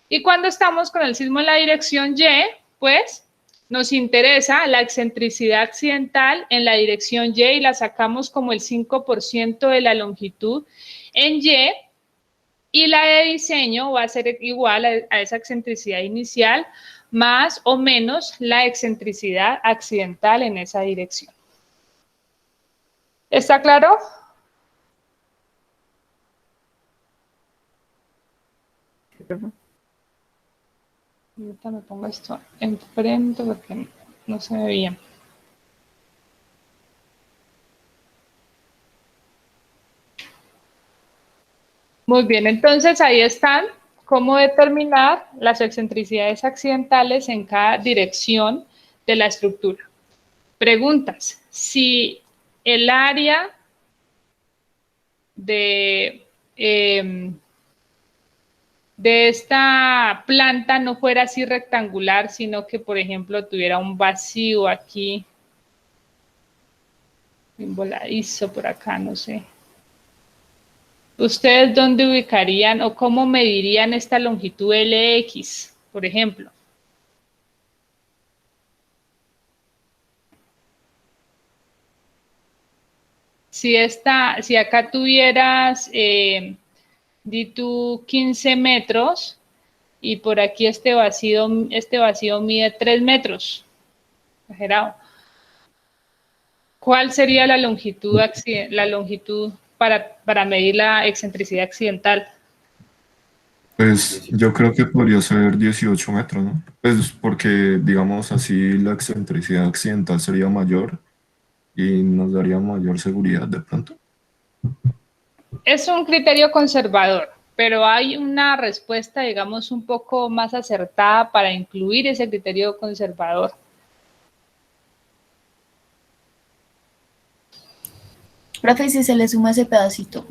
Y cuando estamos con el sismo en la dirección Y, pues nos interesa la excentricidad accidental en la dirección Y y la sacamos como el 5% de la longitud en Y. Y la de diseño va a ser igual a esa excentricidad inicial más o menos la excentricidad accidental en esa dirección. ¿Está claro? Sí, profe. Ahorita me pongo esto enfrente porque no se ve bien. Muy bien, entonces ahí están cómo determinar las excentricidades accidentales en cada dirección de la estructura. Preguntas. Si el área de esta planta no fuera así rectangular, sino que, por ejemplo, tuviera un vacío aquí, un voladizo por acá, no sé. ¿Ustedes dónde ubicarían o cómo medirían esta longitud LX, por ejemplo? Si acá tuvieras, di tú 15 metros y por aquí este vacío mide 3 metros, exagerado. ¿Cuál sería la longitud para medir la excentricidad accidental? Pues yo creo que podría ser 18 metros, ¿no? Pues porque, digamos así, la excentricidad accidental sería mayor y nos daría mayor seguridad de pronto. Es un criterio conservador, pero hay una respuesta, digamos, un poco más acertada para incluir ese criterio conservador. Profe, si se le suma ese pedacito,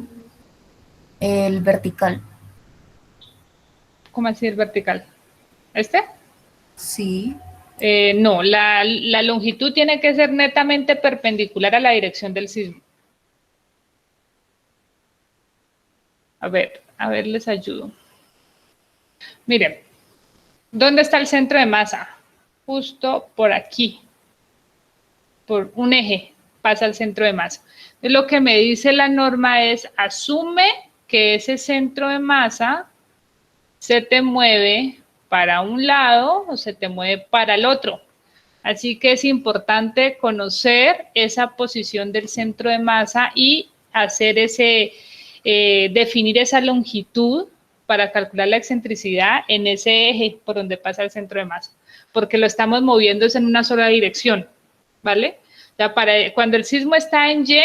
el vertical. ¿Cómo así el vertical? ¿Este? Sí. No, la longitud tiene que ser netamente perpendicular a la dirección del sismo. A ver, les ayudo. Miren, ¿dónde está el centro de masa? Justo por aquí. Por un eje pasa el centro de masa. Entonces, lo que me dice la norma es, asume que ese centro de masa se te mueve para un lado o se te mueve para el otro. Así que es importante conocer esa posición del centro de masa y hacer definir esa longitud para calcular la excentricidad en ese eje por donde pasa el centro de masa, porque lo estamos moviendo en una sola dirección, ¿vale? O sea, cuando el sismo está en Y,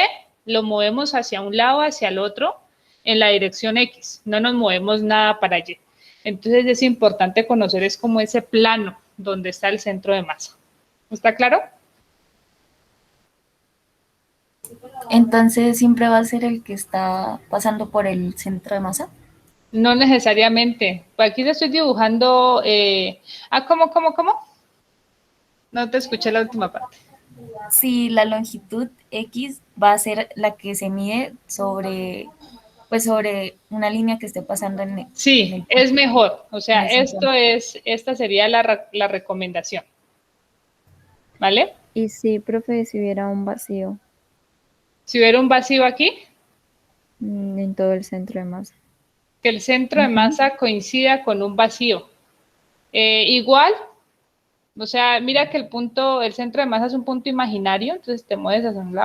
lo movemos hacia un lado, hacia el otro, en la dirección X, no nos movemos nada para Y. Entonces es importante conocer, es como ese plano donde está el centro de masa. ¿Está claro? Entonces siempre va a ser el que está pasando por el centro de masa. No necesariamente. Pues aquí le estoy dibujando. ¿Cómo? No te escuché la última parte. Si la longitud X va a ser la que se mide sobre una línea que esté pasando en el. Sí, es mejor. O sea, esta sería la recomendación. ¿Vale? Y sí, profe, si hubiera un vacío Si hubiera un vacío aquí, en todo el centro de masa. que el centro de masa coincida con un vacío. Igual, o sea, mira que el centro de masa es un punto imaginario, entonces te mueves hacia un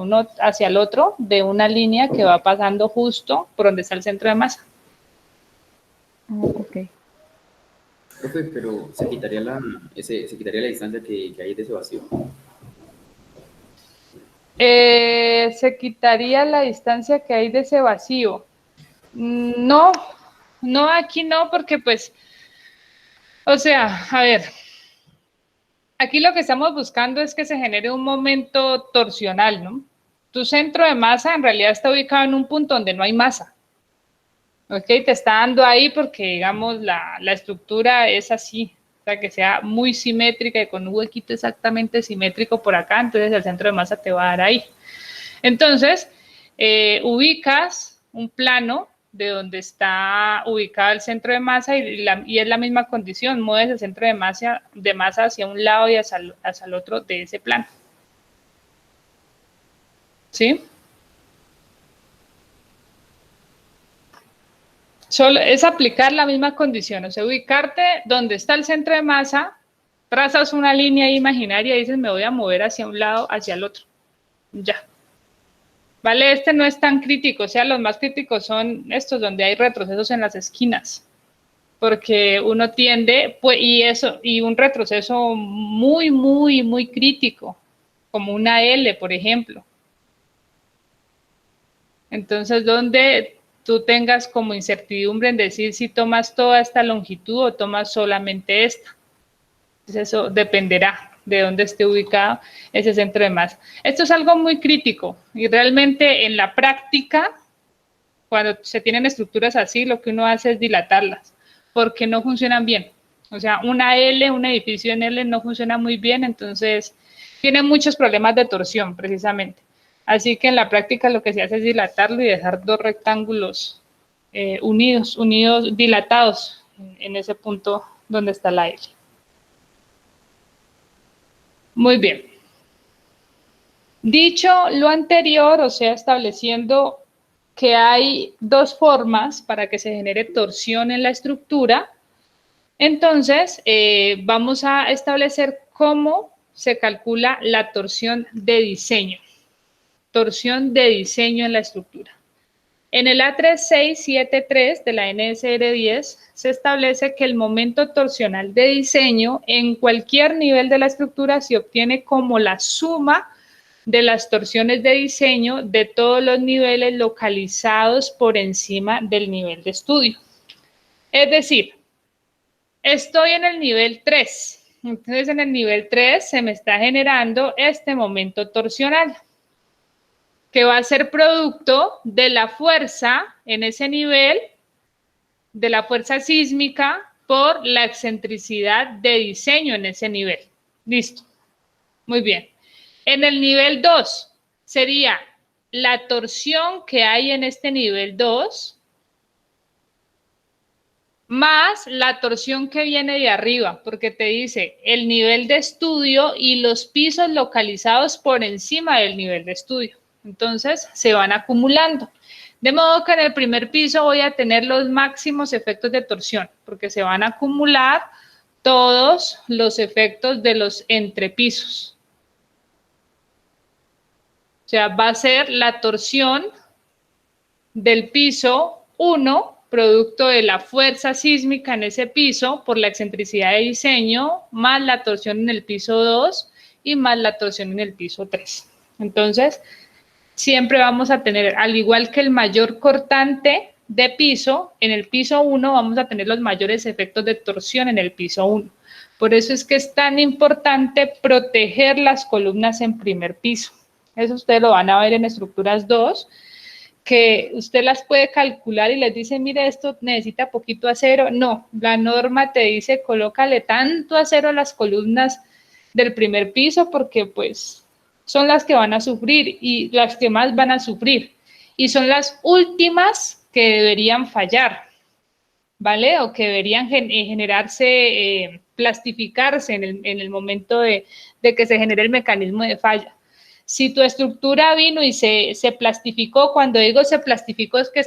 lado, hacia el otro, de una línea que va pasando justo por donde está el centro de masa. Ok. Profe, pero se quitaría la distancia que hay de ese vacío. Se quitaría la distancia que hay de ese vacío. No, no, aquí no, porque pues, o sea, a ver, aquí lo que estamos buscando es que se genere un momento torsional, ¿no? Tu centro de masa en realidad está ubicado en un punto donde no hay masa. ¿Ok? Te está dando ahí porque, digamos, la estructura es así, o sea, que sea muy simétrica y con un huequito exactamente simétrico por acá, entonces el centro de masa te va a dar ahí. Entonces, ubicas un plano de donde está ubicado el centro de masa y es la misma condición, mueves el centro de masa hacia un lado y hacia el otro de ese plano. ¿Sí? Solo es aplicar la misma condición, o sea, ubicarte donde está el centro de masa, trazas una línea imaginaria y dices, me voy a mover hacia un lado, hacia el otro. Ya. Vale, este no es tan crítico, o sea, los más críticos son estos donde hay retrocesos en las esquinas, porque uno tiende, pues, y un retroceso muy, muy, muy crítico, como una L, por ejemplo. Entonces, donde tú tengas como incertidumbre en decir si tomas toda esta longitud o tomas solamente esta. Entonces, eso dependerá de dónde esté ubicado ese centro de masa. Esto es algo muy crítico y realmente en la práctica, cuando se tienen estructuras así, lo que uno hace es dilatarlas, porque no funcionan bien. O sea, una L, un edificio en L no funciona muy bien, entonces tiene muchos problemas de torsión, precisamente. Así que en la práctica lo que se hace es dilatarlo y dejar dos rectángulos unidos, dilatados en ese punto donde está la L. Muy bien. Dicho lo anterior, o sea, estableciendo que hay dos formas para que se genere torsión en la estructura, entonces vamos a establecer cómo se calcula la torsión de diseño. Torsión de diseño en la estructura. En el A3673 de la NSR 10 se establece que el momento torsional de diseño en cualquier nivel de la estructura se obtiene como la suma de las torsiones de diseño de todos los niveles localizados por encima del nivel de estudio. Es decir, estoy en el nivel 3, entonces en el nivel 3 se me está generando este momento torsional, que va a ser producto de la fuerza en ese nivel, de la fuerza sísmica por la excentricidad de diseño en ese nivel. Listo. Muy bien. En el nivel 2 sería la torsión que hay en este nivel 2 más la torsión que viene de arriba, porque te dice el nivel de estudio y los pisos localizados por encima del nivel de estudio. Entonces, se van acumulando. De modo que en el primer piso voy a tener los máximos efectos de torsión, porque se van a acumular todos los efectos de los entrepisos. O sea, va a ser la torsión del piso 1, producto de la fuerza sísmica en ese piso por la excentricidad de diseño, más la torsión en el piso 2 y más la torsión en el piso 3. Entonces, siempre vamos a tener, al igual que el mayor cortante de piso, en el piso 1 vamos a tener los mayores efectos de torsión en el piso 1. Por eso es que es tan importante proteger las columnas en primer piso. Eso ustedes lo van a ver en estructuras 2, que usted las puede calcular y les dice, mire, esto necesita poquito acero. No, la norma te dice, colócale tanto acero a las columnas del primer piso porque pues son las que van a sufrir y las que más van a sufrir. Y son las últimas que deberían fallar. ¿vale? O que deberían generarse, plastificarse en el momento de que se genere el mecanismo de falla. Si tu estructura vino y se plastificó, cuando digo se plastificó es que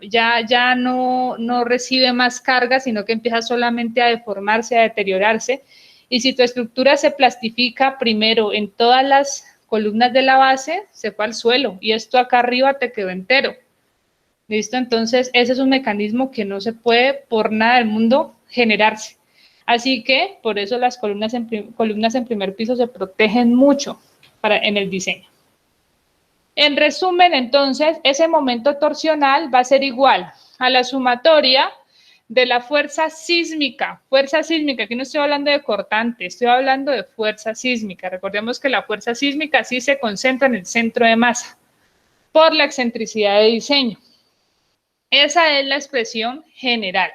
ya no recibe más carga, sino que empieza solamente a deformarse, a deteriorarse. Y si tu estructura se plastifica primero en todas las columnas de la base, se fue al suelo y esto acá arriba te quedó entero. ¿Listo? Entonces, ese es un mecanismo que no se puede por nada del mundo generarse. Así que, por eso las columnas en primer piso se protegen mucho en el diseño. En resumen, entonces, ese momento torsional va a ser igual a la sumatoria de la fuerza sísmica. Fuerza sísmica, aquí no estoy hablando de cortante, estoy hablando de fuerza sísmica. Recordemos que la fuerza sísmica sí se concentra en el centro de masa por la excentricidad de diseño. Esa es la expresión general.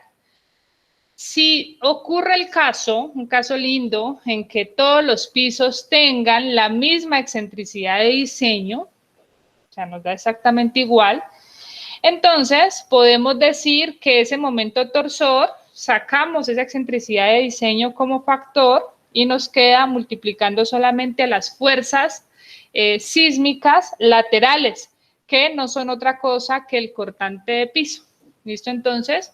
Si ocurre el caso, un caso lindo, en que todos los pisos tengan la misma excentricidad de diseño, o sea, nos da exactamente igual, entonces podemos decir que ese momento torsor, sacamos esa excentricidad de diseño como factor y nos queda multiplicando solamente a las fuerzas sísmicas laterales, que no son otra cosa que el cortante de piso. ¿Listo? Entonces,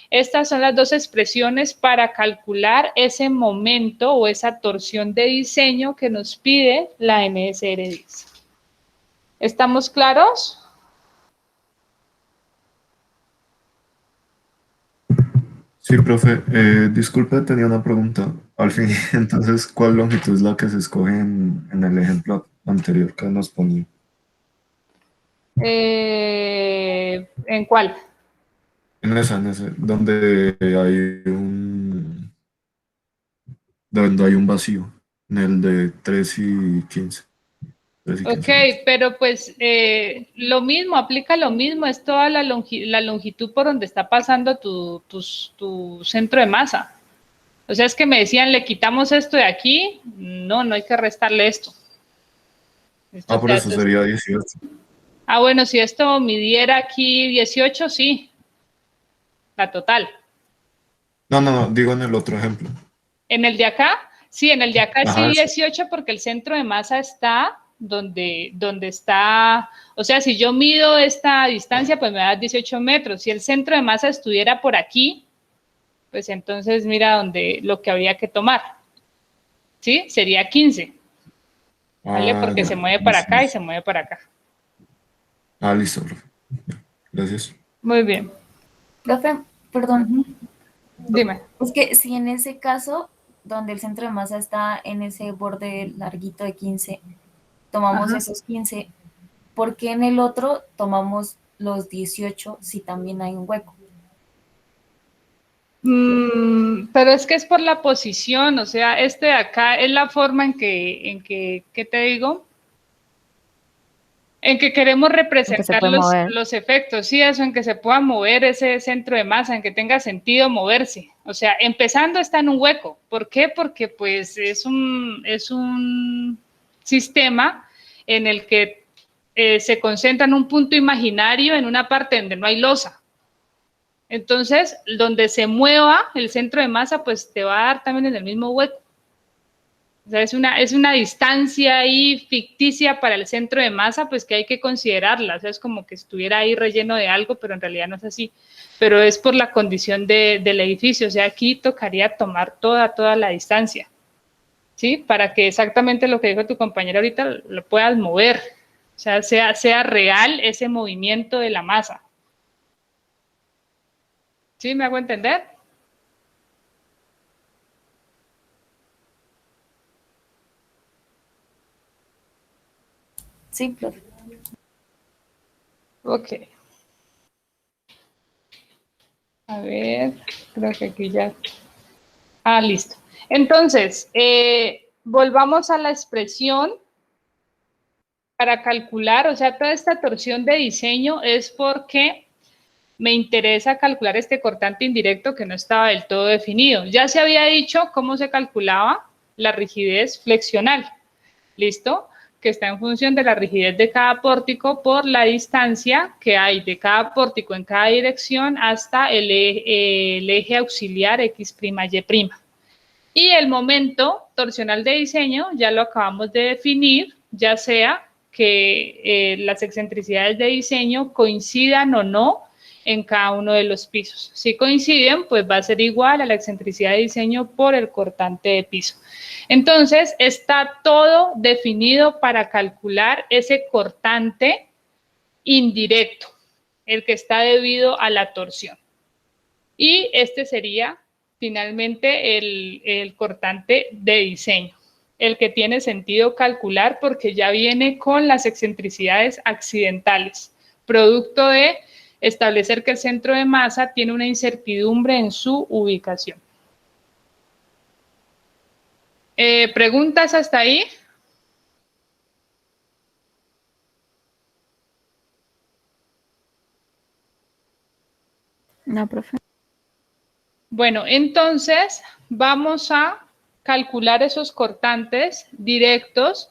estas son las dos expresiones para calcular ese momento o esa torsión de diseño que nos pide la NSR 10. ¿Estamos claros? Sí, profe. Disculpe, tenía una pregunta. Al fin, entonces, ¿cuál longitud es la que se escoge en el ejemplo anterior que nos ponía? ¿En cuál? En ese, donde hay un vacío, en el de 3 y 15. 3 y 15 Ok, metros. pero pues lo mismo, aplica lo mismo, es toda la longitud por donde está pasando tu centro de masa. O sea, es que me decían, le quitamos esto de aquí, no hay que restarle esto. Ah, por eso sería 18. Ah, bueno, si esto midiera aquí 18, sí, la total. No, digo en el otro ejemplo. ¿En el de acá? Sí, en el de acá sí Ajá, sí. 18 porque el centro de masa está donde está, o sea, si yo mido esta distancia, pues me da 18 metros. Si el centro de masa estuviera por aquí, pues entonces mira lo que habría que tomar. ¿Sí? Sería 15. ¿Vale? Porque Ya. se mueve para Listo, acá y listo. se mueve para acá. Listo, profe. Gracias. Muy bien. Profe, perdón, Dime. es que si en ese caso, donde el centro de masa está en ese borde larguito de 15, tomamos Ajá. esos 15, ¿por qué en el otro tomamos los 18 si también hay un hueco? Pero es que es por la posición, o sea, este de acá es la forma en que, ¿qué te digo? En que queremos En que se representar puede mover. los efectos, sí, eso, en que se pueda mover ese centro de masa, en que tenga sentido moverse. O sea, empezando está en un hueco. ¿Por qué? Porque pues es un sistema en el que se concentra en un punto imaginario en una parte donde no hay losa. Entonces, donde se mueva el centro de masa, pues te va a dar también en el mismo hueco. O sea, es una distancia ahí ficticia para el centro de masa, pues que hay que considerarla. O sea, es como que estuviera ahí relleno de algo, pero en realidad no es así. Pero es por la condición del edificio. O sea, aquí tocaría tomar toda la distancia, ¿sí? Para que exactamente lo que dijo tu compañera ahorita lo puedas mover. O sea, sea real ese movimiento de la masa. ¿Sí? ¿Me hago entender? Sí, profe. Ok. A ver, creo que aquí ya. Ah, listo. Entonces, volvamos a la expresión para calcular, o sea, toda esta torsión de diseño es porque me interesa calcular este cortante indirecto que no estaba del todo definido. Ya se había dicho cómo se calculaba la rigidez flexional, ¿listo? que está en función de la rigidez de cada pórtico por la distancia que hay de cada pórtico en cada dirección hasta el eje auxiliar X', Y'. Y el momento torsional de diseño ya lo acabamos de definir, ya sea que las excentricidades de diseño coincidan o no en cada uno de los pisos. Si coinciden, pues va a ser igual a la excentricidad de diseño por el cortante de piso. Entonces, está todo definido para calcular ese cortante indirecto, el que está debido a la torsión. Y este sería finalmente el cortante de diseño, el que tiene sentido calcular porque ya viene con las excentricidades accidentales, producto de establecer que el centro de masa tiene una incertidumbre en su ubicación. ¿Preguntas hasta ahí? No, profe. Bueno, entonces vamos a calcular esos cortantes directos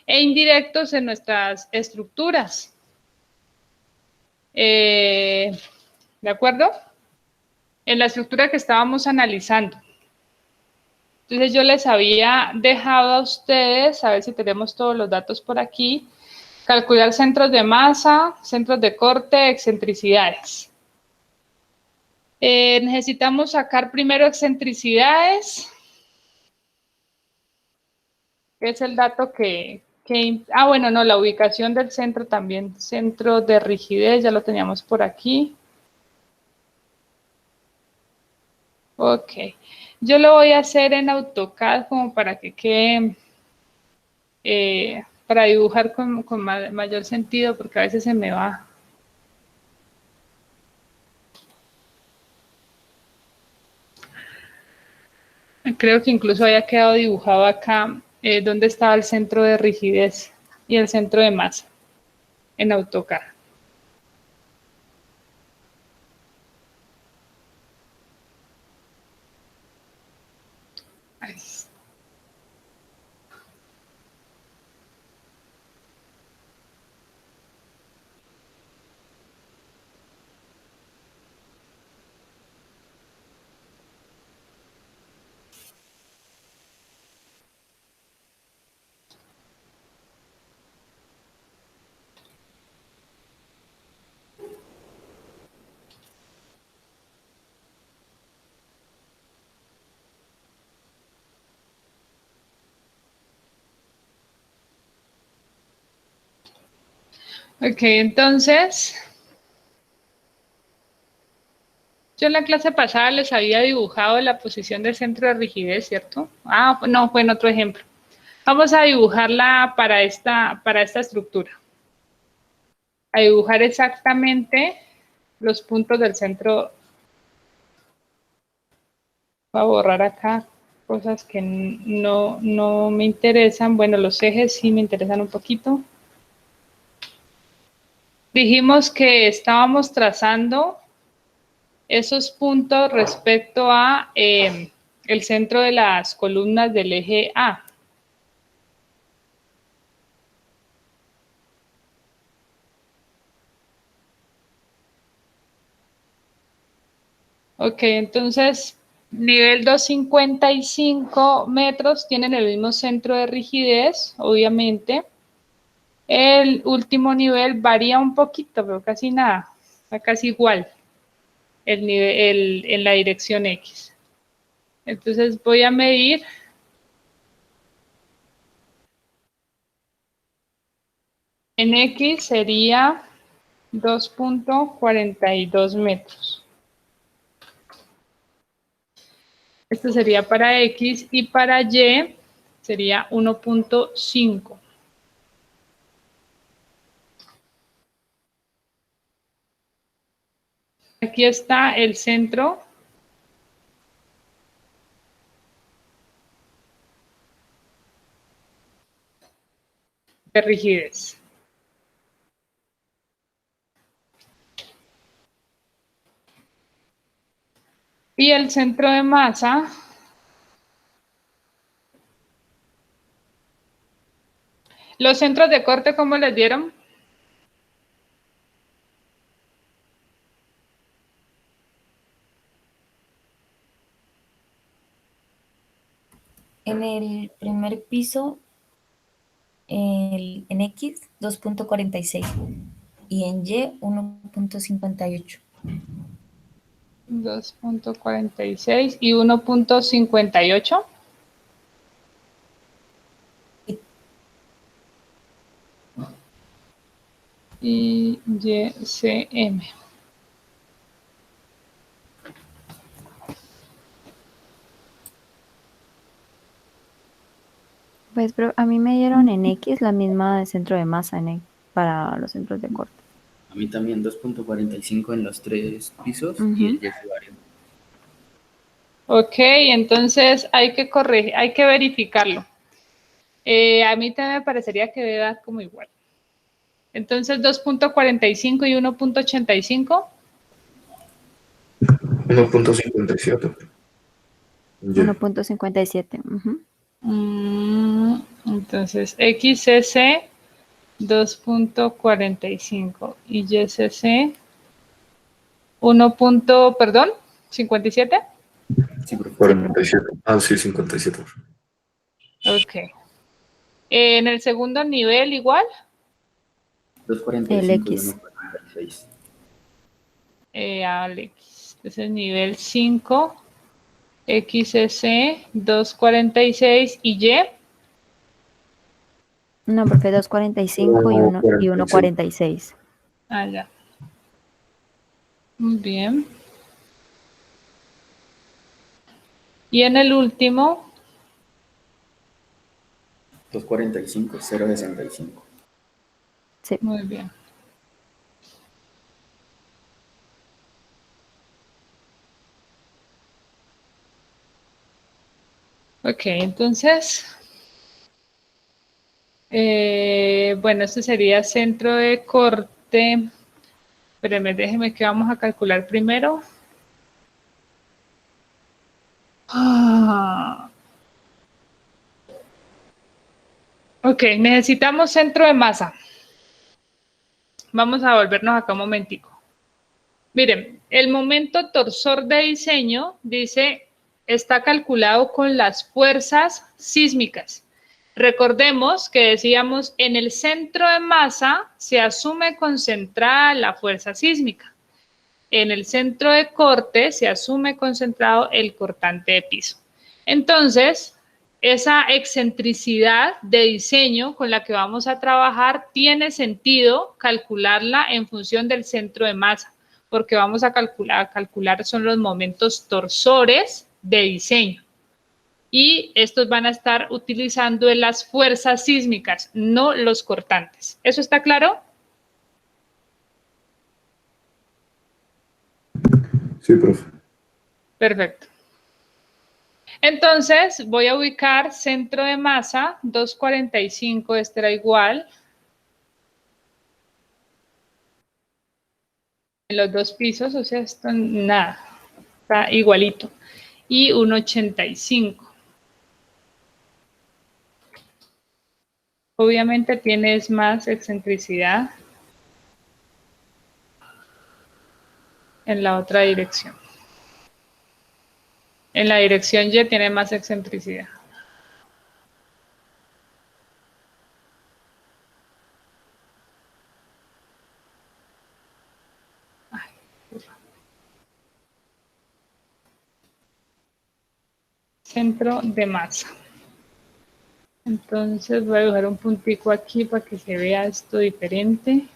e indirectos en nuestras estructuras. ¿De acuerdo? En la estructura que estábamos analizando. Entonces yo les había dejado a ustedes, a ver si tenemos todos los datos por aquí, calcular centros de masa, centros de corte, excentricidades. Necesitamos sacar primero excentricidades, que es el dato bueno, no, la ubicación del centro también, centro de rigidez, ya lo teníamos por aquí. Ok, yo lo voy a hacer en AutoCAD como para que quede, para dibujar con mayor sentido, porque a veces se me va. Creo que incluso había quedado dibujado acá donde estaba el centro de rigidez y el centro de masa en AutoCAD. Ahí está. Ok, entonces, yo en la clase pasada les había dibujado la posición del centro de rigidez, ¿cierto? Ah, no, fue en otro ejemplo. Vamos a dibujarla para esta estructura. A dibujar exactamente los puntos del centro. Voy a borrar acá cosas que no me interesan. Bueno, los ejes sí me interesan un poquito. Dijimos que estábamos trazando esos puntos respecto a el centro de las columnas del eje A. Ok, entonces, nivel 255 metros tienen el mismo centro de rigidez, obviamente. El último nivel varía un poquito, pero casi nada, está casi igual el nivel, en la dirección X. Entonces voy a medir en X sería 2.42 metros. Esto sería para X y para Y sería 1.5. Aquí está el centro de rigidez. Y el centro de masa ¿Los centros de corte cómo les dieron? En el primer piso, en X, 2.46 y en Y, 1.58. 2.46 y 1.58. Y YCM. Pues pero a mí me dieron en X la misma de centro de masa para los centros de corte. A mí también 2.45 en los 3 pisos y Ujú. el Y se varía. Ok, entonces hay que corregir, hay que verificarlo. A mí también me parecería que debe dar como igual. Entonces 2.45 y 1.85. 1.57. 1.57. Ujú. Entonces XCC 2.45 y YCC 1. Perdón, 57. Sí, profe. 47. Ah, sí, 57. Ok. En el segundo nivel igual. 2.45 y X. 1.46. Alex. Ese es nivel 5. XCC 2.46 y Y. No, porque 2.45 y 1.46. Ah, ya. Muy bien. Y en el último, 2.45, 0.65. Sí. muy bien. Ok, entonces, bueno, este sería centro de corte. Espérenme, déjenme que vamos a calcular primero. Ok, necesitamos centro de masa. Vamos a volvernos acá un momentico. Miren, el momento torsor de diseño dice, está calculado con las fuerzas sísmicas. Recordemos que decíamos, en el centro de masa se asume concentrada la fuerza sísmica. En el centro de corte se asume concentrado el cortante de piso. Entonces, esa excentricidad de diseño con la que vamos a trabajar tiene sentido calcularla en función del centro de masa, porque vamos a calcular son los momentos torsores de diseño. Y estos van a estar utilizando las fuerzas sísmicas, no los cortantes. ¿Eso está claro? Sí, profe. Perfecto. Entonces, voy a ubicar centro de masa, 245, este era igual. En los dos pisos, o sea, esto nada, está igualito. Y 1,85. Obviamente tienes más excentricidad en la otra dirección. En la dirección Y tiene más excentricidad. Centro de masa. Entonces voy a dibujar un puntico aquí para que se vea esto diferente.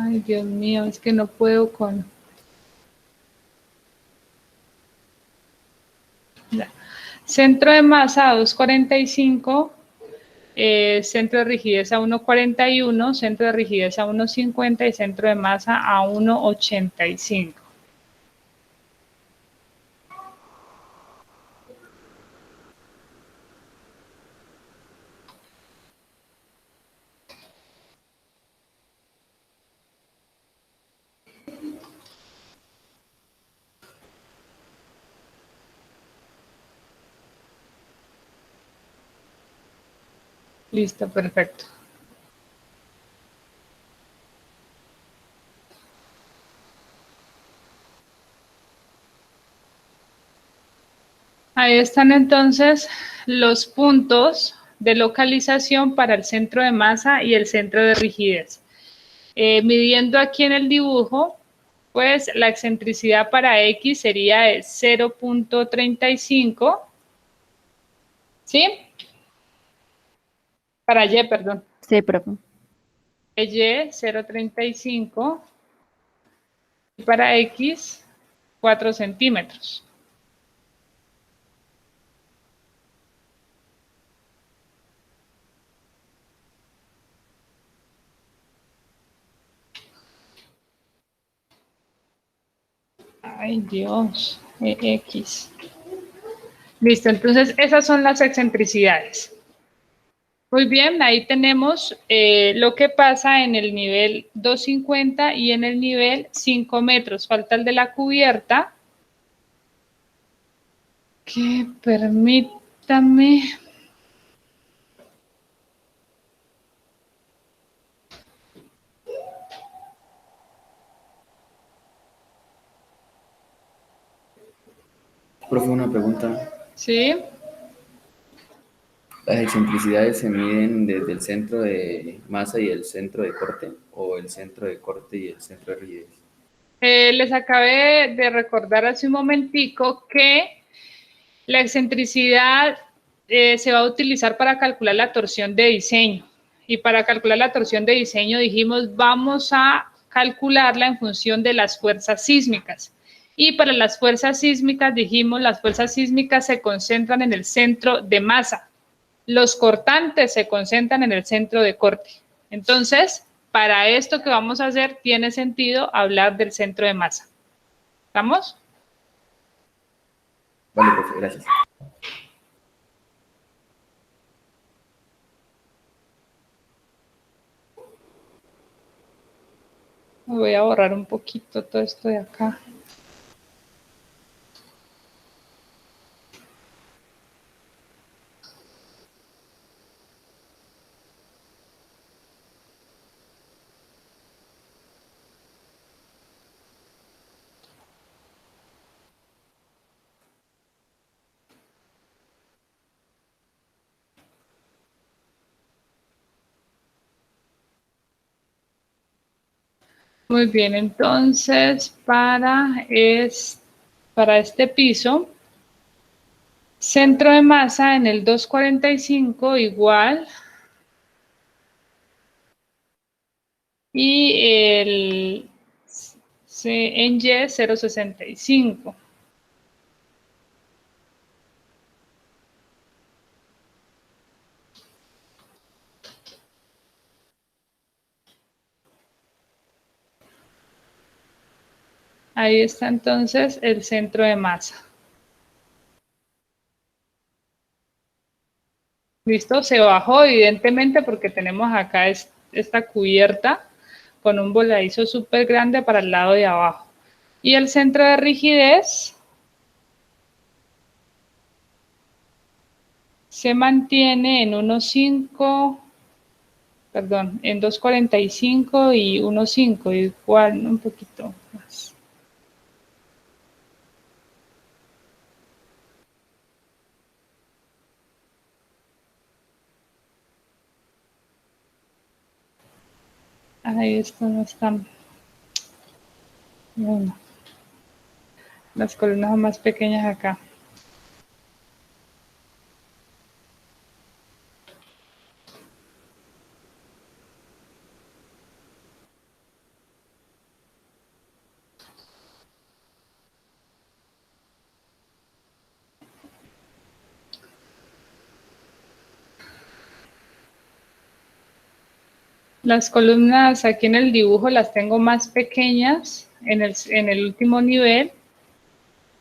Ay, Dios mío, es que no puedo con... Ya. Centro de masa 245 centro de rigidez a 1,41, centro de rigidez a 1,50 y centro de masa a 1,85. Listo, perfecto. Ahí están entonces los puntos de localización para el centro de masa y el centro de rigidez. Midiendo aquí en el dibujo, pues la excentricidad para X sería de 0,35, ¿sí? Para Y, perdón. Sí, profe. Y 0,35 y para X 4 centímetros. Ay, Dios, X. Listo, entonces esas son las excentricidades. Muy bien, ahí tenemos lo que pasa en el nivel 250 y en el nivel 5 metros. Falta el de la cubierta. Que permítame. Profe, una pregunta. Sí, ¿Las excentricidades se miden desde el centro de masa y el centro de corte o el centro de corte y el centro de rigidez? les acabé de recordar hace un momentico que la excentricidad se va a utilizar para calcular la torsión de diseño. Y para calcular la torsión de diseño dijimos vamos a calcularla en función de las fuerzas sísmicas. Y para las fuerzas sísmicas dijimos las fuerzas sísmicas se concentran en el centro de masa. Los cortantes se concentran en el centro de corte. Entonces, para esto que vamos a hacer, tiene sentido hablar del centro de masa. ¿Estamos? Vale, profe, gracias. Voy a borrar un poquito todo esto de acá. Muy bien, entonces para este piso, centro de masa en el 245 igual y en Y 0,65. Ahí está entonces el centro de masa. ¿Listo? Se bajó evidentemente porque tenemos acá esta cubierta con un voladizo súper grande para el lado de abajo. Y el centro de rigidez se mantiene en 1,5, perdón, en 2,45 y 1,5, igual, un poquito más. Ahí esto no están. Bueno, las columnas son más pequeñas acá. Las columnas aquí en el dibujo las tengo más pequeñas en el último nivel.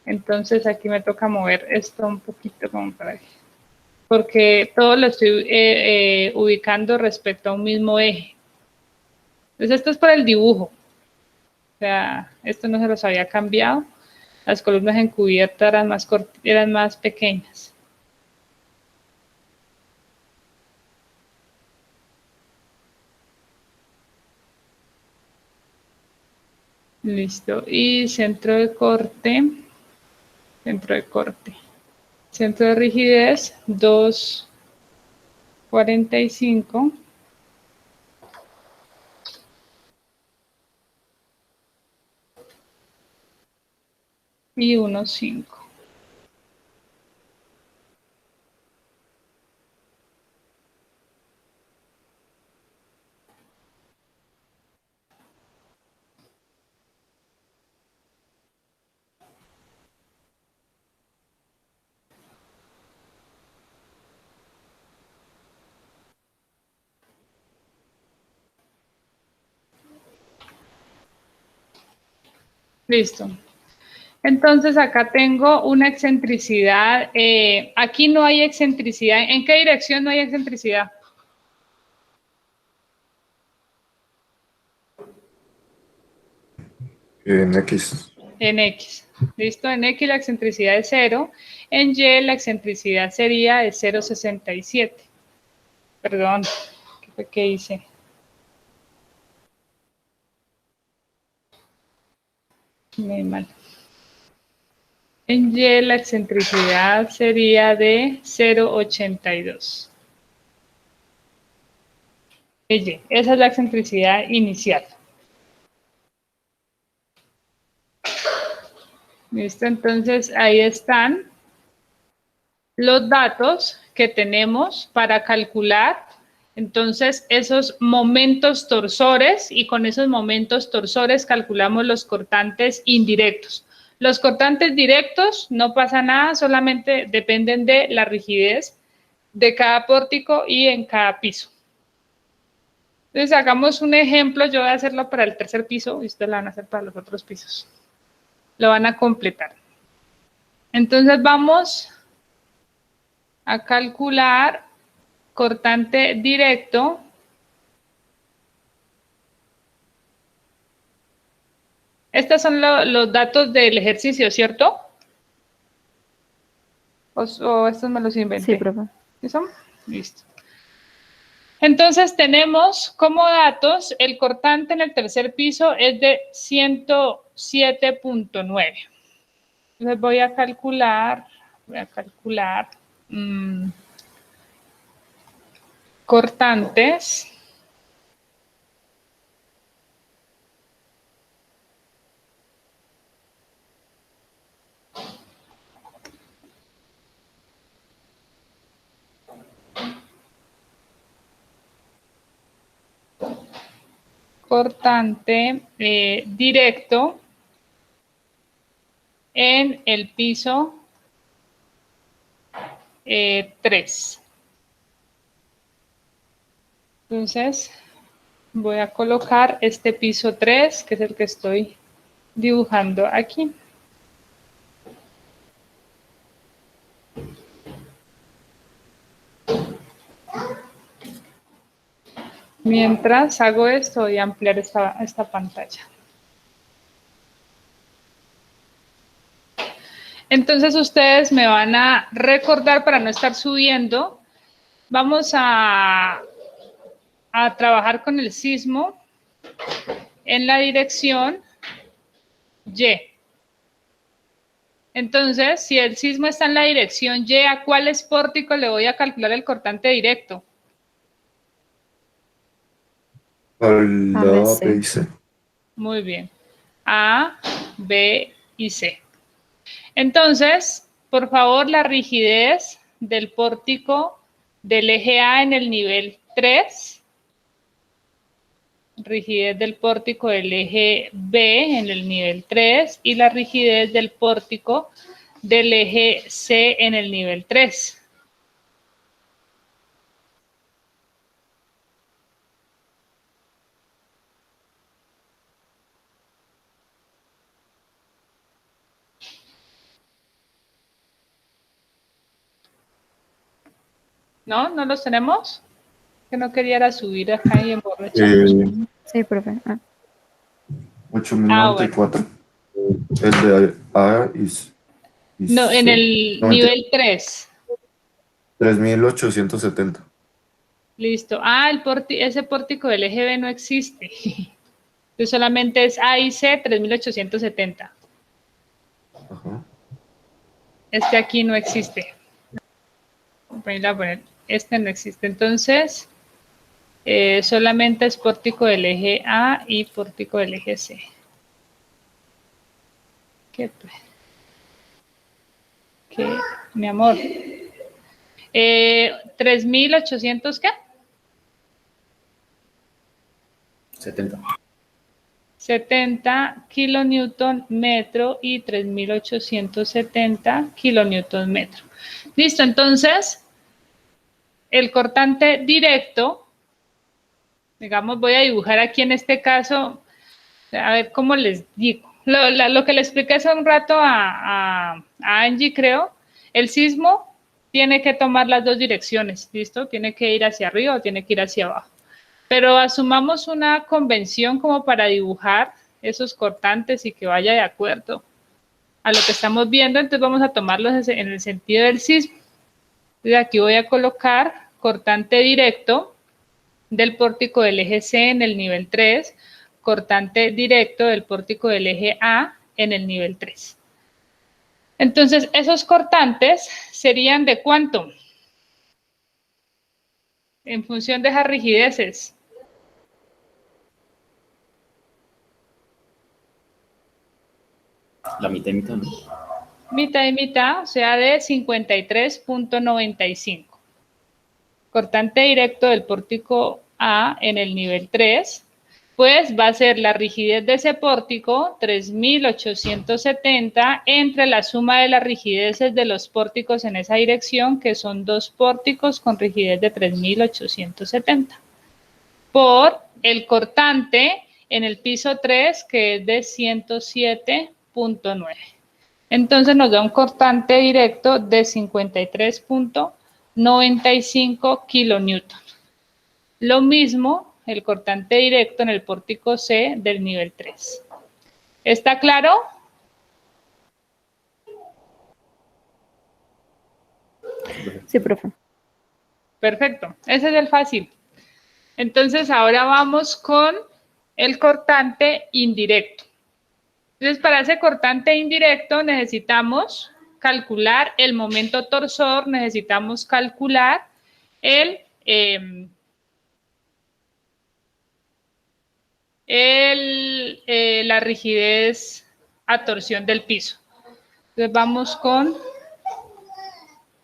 Entonces aquí me toca mover esto un poquito como para aquí. Porque todo lo estoy ubicando respecto a un mismo eje. Entonces esto es por el dibujo. O sea, esto no se los había cambiado. Las columnas encubiertas eran más pequeñas. Listo. Y centro de corte. Centro de corte. Centro de rigidez 2,45. Y 1,5. Listo. Entonces acá tengo una excentricidad. Aquí no hay excentricidad. ¿En qué dirección no hay excentricidad? En X. En X. ¿Listo? En X la excentricidad es 0. En Y la excentricidad sería de 0,67. Perdón, ¿qué fue que hice? Muy mal. En Y la excentricidad sería de 0,82. Y, esa es la excentricidad inicial. ¿Listo? Entonces ahí están los datos que tenemos para calcular entonces esos momentos torsores, y con esos momentos torsores calculamos los cortantes indirectos. Los cortantes directos no pasa nada, solamente dependen de la rigidez de cada pórtico y en cada piso. Entonces hagamos un ejemplo, yo voy a hacerlo para el tercer piso y ustedes lo van a hacer para los otros pisos. Lo van a completar. Entonces vamos a calcular cortante directo. Estos son los datos del ejercicio, ¿cierto? ¿O estos me los inventé? Sí, profe. ¿Sí son? Listo. Entonces tenemos como datos el cortante en el tercer piso es de 107,9. Entonces voy a calcular cortantes. Cortante directo en el piso 3. Entonces, voy a colocar este piso 3, que es el que estoy dibujando aquí. Mientras hago esto, voy a ampliar esta pantalla. Entonces, ustedes me van a recordar para no estar subiendo. Vamos a trabajar con el sismo en la dirección Y. Entonces, si el sismo está en la dirección Y, ¿a cuáles pórticos le voy a calcular el cortante directo? Al A, lado B, B y C. Muy bien. A, B y C. Entonces, por favor, la rigidez del pórtico del eje A en el nivel 3, rigidez del pórtico del eje B en el nivel 3 y la rigidez del pórtico del eje C en el nivel 3. ¿No? ¿No los tenemos? Que no quería era subir acá y emborrachar. Sí, profe. Ah, 8094. El de A y No, en C. el No, mentira, nivel 3. 3870. Listo. Ah, ese pórtico del eje B no existe. Entonces solamente es A y C 3870. Ajá. Este aquí no existe. Voy a poner, este no existe. Entonces, solamente es pórtico del eje A y pórtico del eje C. ¿Qué? Mi amor. 3800, ¿qué? 70. 70 kilonewton metro y 3870 kilonewton metro. Listo, entonces, el cortante directo, digamos, voy a dibujar aquí en este caso, a ver cómo les digo. Lo que le expliqué hace un rato a Angie, creo, el sismo tiene que tomar las dos direcciones, ¿listo? Tiene que ir hacia arriba o tiene que ir hacia abajo. Pero asumamos una convención como para dibujar esos cortantes y que vaya de acuerdo a lo que estamos viendo, entonces vamos a tomarlos en el sentido del sismo. Entonces aquí voy a colocar cortante directo del pórtico del eje C en el nivel 3, cortante directo del pórtico del eje A en el nivel 3. Entonces, esos cortantes serían ¿de cuánto? En función de esas rigideces. La mitad y mitad, ¿no? Mitad y mitad, o sea, de 53.95. Cortante directo del pórtico A en el nivel 3, pues va a ser la rigidez de ese pórtico, 3870, entre la suma de las rigideces de los pórticos en esa dirección, que son dos pórticos con rigidez de 3870, por el cortante en el piso 3, que es de 107.9. Entonces nos da un cortante directo de 53.95 kilonewton. Lo mismo el cortante directo en el pórtico C del nivel 3. ¿Está claro? sí, profe. Perfecto. Ese es el fácil. Entonces ahora vamos con el cortante indirecto. Entonces, para ese cortante indirecto necesitamos calcular el momento torsor, necesitamos calcular la rigidez a torsión del piso. Entonces, vamos con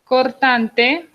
cortante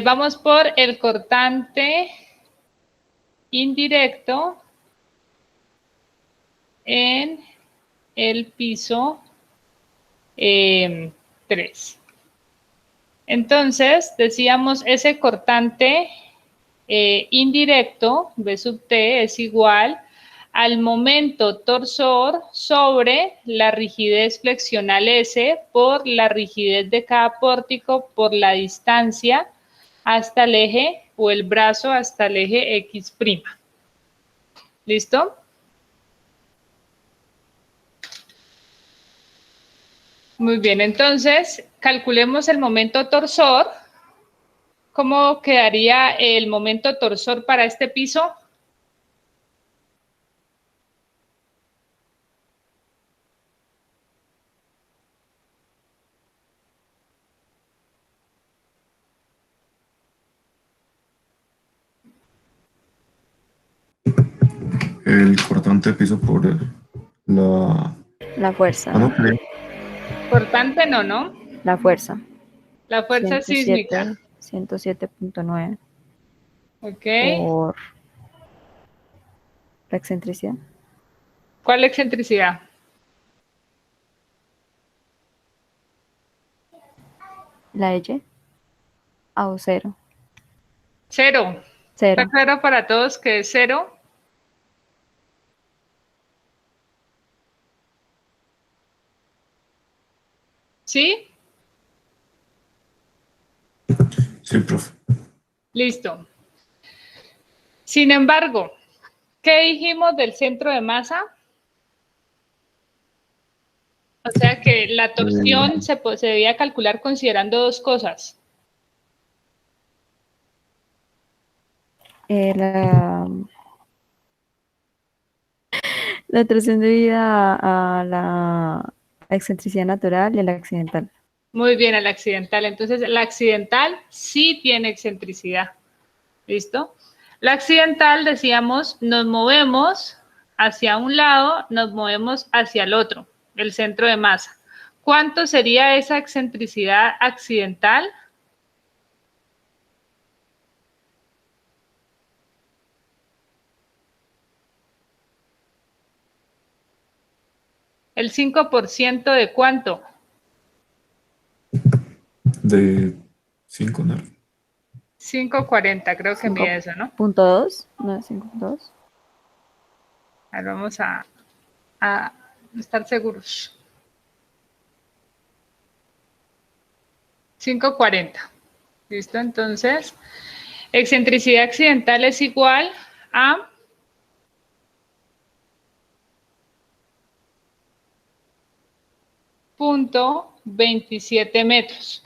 vamos por el cortante indirecto en el piso 3. Entonces, decíamos, ese cortante indirecto, B sub T, es igual al momento torsor sobre la rigidez flexional S por la rigidez de cada pórtico por la distancia hasta el eje o el brazo hasta el eje X'. ¿Listo? Muy bien, entonces calculemos el momento torsor. ¿Cómo quedaría el momento torsor para este piso? El cortante piso por La fuerza. no, Cortante no, ¿no? La fuerza. La fuerza sísmica. 107.9 Ok. por la excentricidad. ¿Cuál excentricidad? La Y. O cero. Cero. Cero. ¿Está claro para todos que es cero? ¿Sí? Sí, profe. Listo. Sin embargo, ¿qué dijimos del centro de masa? O sea que la torsión se debía calcular considerando dos cosas. La torsión debida a la excentricidad natural y a la accidental. Muy bien, el accidental. Entonces, la accidental sí tiene excentricidad. ¿Listo? La accidental, decíamos, nos movemos hacia un lado, nos movemos hacia el otro, el centro de masa. ¿Cuánto sería esa excentricidad accidental? ¿El 5% de cuánto? De 5, ¿no? 5,40, creo que mide eso, ¿no? ¿5.2? ¿No es 5.2? Ahora vamos a estar seguros. 5,40. ¿Listo? Entonces, excentricidad accidental es igual a 0,27 metros.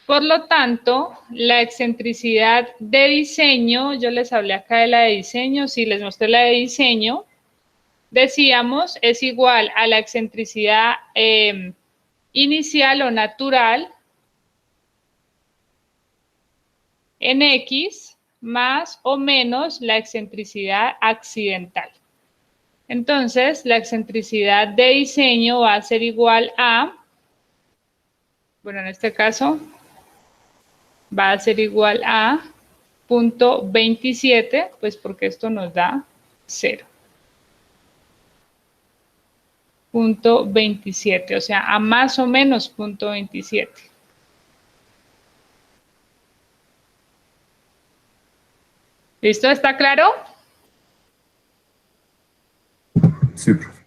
Por lo tanto, la excentricidad de diseño, yo les hablé acá de la de diseño, sí les mostré la de diseño, decíamos, es igual a la excentricidad inicial o natural en X más o menos la excentricidad accidental. Entonces, la excentricidad de diseño va a ser igual a, bueno, en este caso, va a ser igual a 0,27, pues porque esto nos da 0. 0,27, o sea, a más o menos 0,27. ¿Listo? ¿Está claro? Sí, profe.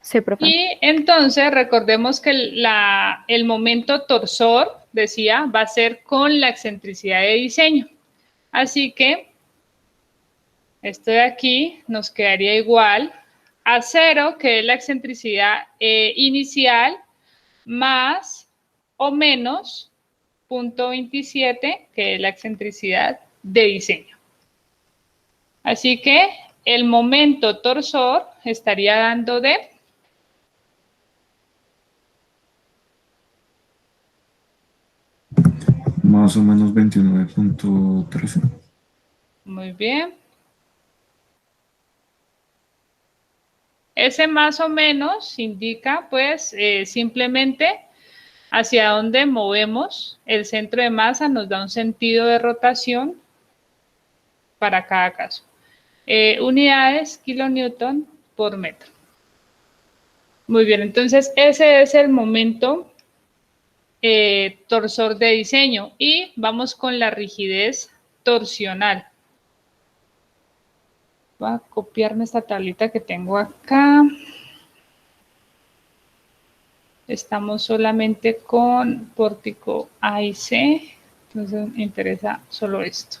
Sí, profe. Y entonces recordemos que el momento torsor, decía, va a ser con la excentricidad de diseño. Así que esto de aquí nos quedaría igual a 0, que es la excentricidad inicial, más o menos 0,27, que es la excentricidad de diseño. Así que el momento torsor estaría dando de Más o menos 29.13. Muy bien. Ese más o menos indica, pues, simplemente hacia dónde movemos el centro de masa, nos da un sentido de rotación para cada caso. Unidades kilonewton por metro. Muy bien, entonces ese es el momento torsor de diseño. Y vamos con la rigidez torsional. Voy a copiarme esta tablita que tengo acá. Estamos solamente con pórtico A y C, entonces me interesa solo esto.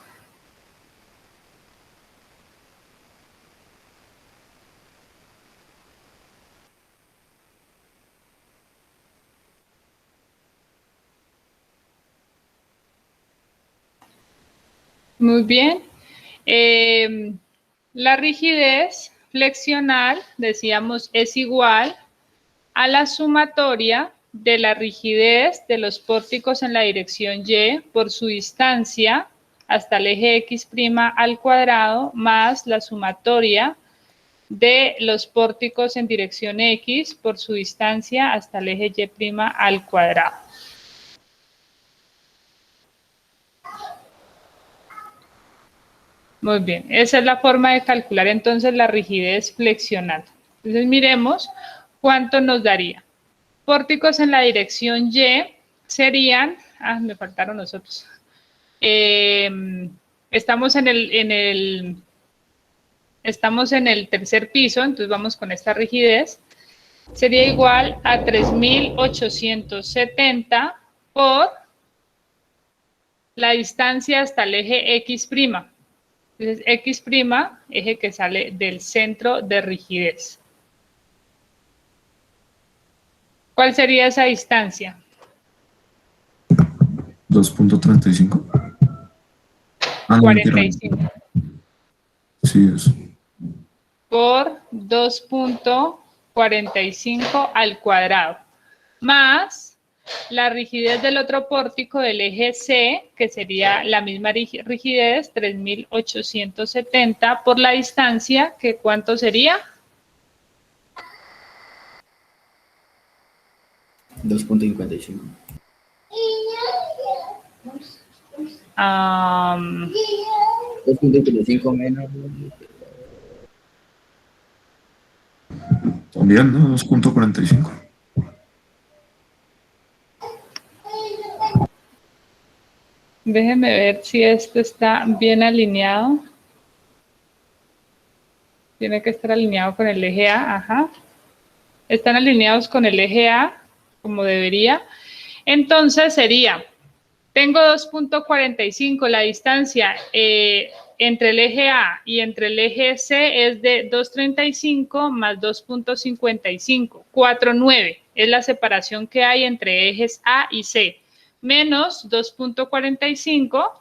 Muy bien. La rigidez flexional, decíamos, es igual a la sumatoria de la rigidez de los pórticos en la dirección Y por su distancia hasta el eje X' al cuadrado más la sumatoria de los pórticos en dirección X por su distancia hasta el eje Y' al cuadrado. Muy bien, esa es la forma de calcular entonces la rigidez flexional. Entonces miremos cuánto nos daría. Pórticos en la dirección Y serían, me faltaron los otros. Estamos en el tercer piso, entonces vamos con esta rigidez. Sería igual a 3.870 por la distancia hasta el eje X'. Entonces, X', eje que sale del centro de rigidez. ¿Cuál sería esa distancia? 2.35. 45. Sí, es. Por 2.45 al cuadrado. Más la rigidez del otro pórtico del eje C, que sería la misma rigidez, 3.870 por la distancia, que ¿cuánto sería? 2.55. 2.55 menos. También, ¿no? 2.45. Déjenme ver si esto está bien alineado. Tiene que estar alineado con el eje A, ajá. Están alineados con el eje A, como debería. Entonces sería, tengo 2.45, la distancia entre el eje A y entre el eje C es de 2.35 más 2.55, 4.9. Es la separación que hay entre ejes A y C. Menos 2.45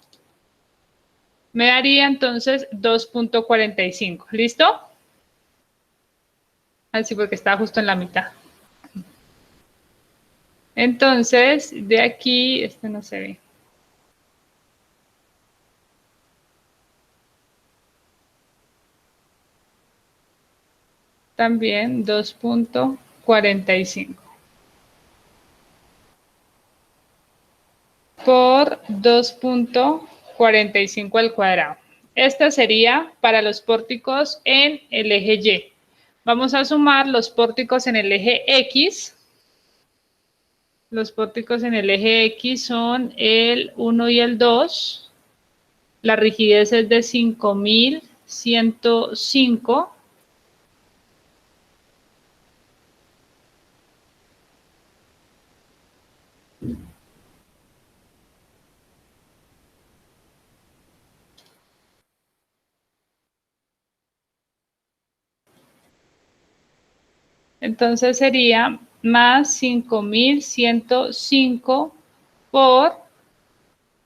me daría entonces 2.45. ¿Listo? Así porque está justo en la mitad. Entonces, de aquí, este no se ve. También 2.45 por 2.45 al cuadrado. Esta sería para los pórticos en el eje Y. Vamos a sumar los pórticos en el eje X. Los pórticos en el eje X son el 1 y el 2. La rigidez es de 5.105. Entonces sería más 5.105 por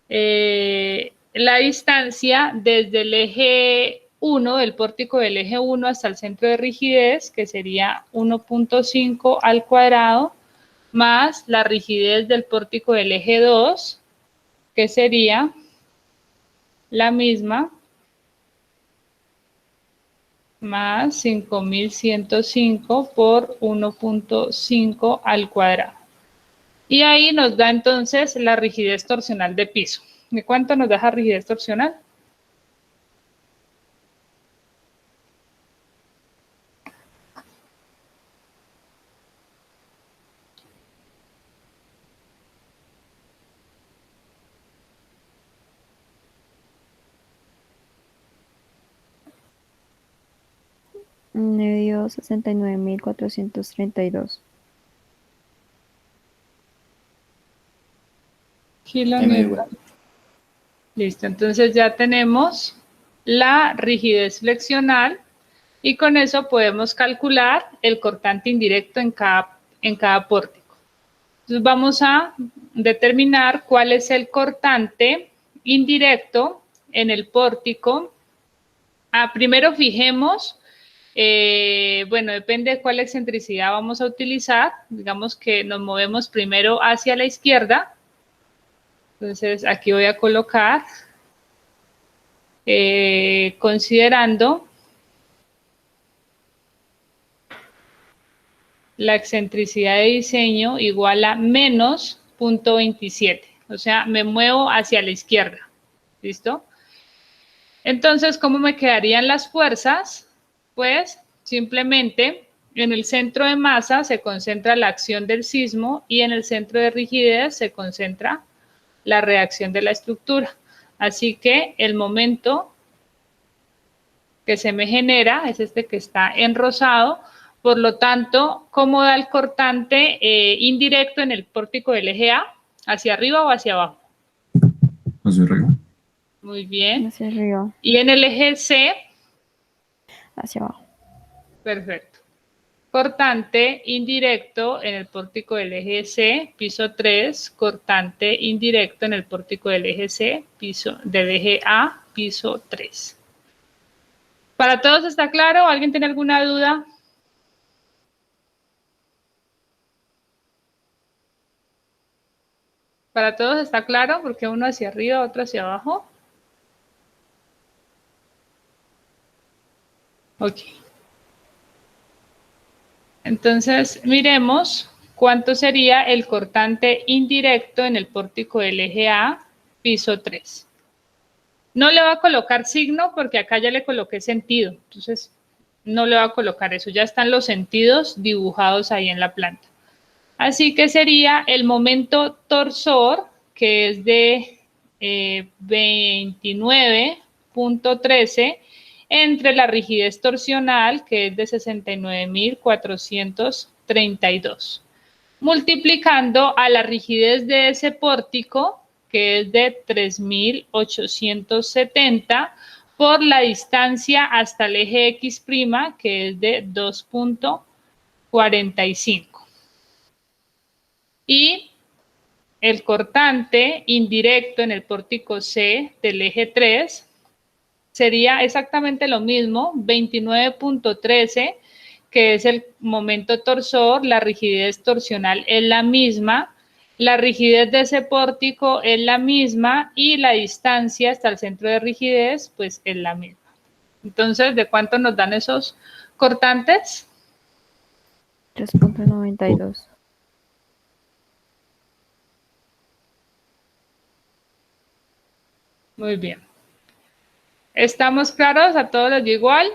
la distancia desde el eje 1, del pórtico del eje 1 hasta el centro de rigidez, que sería 1.5 al cuadrado, más la rigidez del pórtico del eje 2, que sería la misma, más 5.105 por 1.5 al cuadrado. Y ahí nos da entonces la rigidez torsional de piso. ¿De cuánto nos da la rigidez torsional? Me dio 69.432. Ahí me dio kilonewton. igual. Listo, entonces ya tenemos la rigidez flexional y con eso podemos calcular el cortante indirecto en cada pórtico. Entonces vamos a determinar cuál es el cortante indirecto en el pórtico. Primero fijemos, bueno, depende de cuál excentricidad vamos a utilizar. Digamos que nos movemos primero hacia la izquierda. Entonces aquí voy a colocar, considerando la excentricidad de diseño igual a menos 0.27. O sea, me muevo hacia la izquierda. ¿Listo? Entonces, ¿cómo me quedarían las fuerzas? Pues simplemente en el centro de masa se concentra la acción del sismo y en el centro de rigidez se concentra la reacción de la estructura. Así que el momento que se me genera es este que está en rosado. Por lo tanto, ¿cómo da el cortante indirecto en el pórtico del eje A? ¿Hacia arriba o hacia abajo? Hacia arriba. Muy bien. Hacia arriba, Y en el eje C, hacia abajo. perfecto. Cortante indirecto en el pórtico del eje C, piso 3, cortante indirecto en el pórtico del eje C, del eje A, piso 3. ¿Para todos está claro? ¿Alguien tiene alguna duda? ¿Para todos está claro? Porque uno hacia arriba, otro hacia abajo. Ok. Entonces, miremos cuánto sería el cortante indirecto en el pórtico del eje A, piso 3. No le voy a colocar signo porque acá ya le coloqué sentido. Entonces, no le voy a colocar eso. Ya están los sentidos dibujados ahí en la planta. Así que sería el momento torsor, que es de 29.13, entre la rigidez torsional, que es de 69.432, multiplicando a la rigidez de ese pórtico, que es de 3.870, por la distancia hasta el eje X', que es de 2.45. Y el cortante indirecto en el pórtico C del eje 3 sería exactamente lo mismo, 29.13, que es el momento torsor, la rigidez torsional es la misma, la rigidez de ese pórtico es la misma y la distancia hasta el centro de rigidez pues es la misma. Entonces, ¿de cuánto nos dan esos cortantes? 3.92. Muy bien. ¿Estamos claros? ¿A todos les dio igual?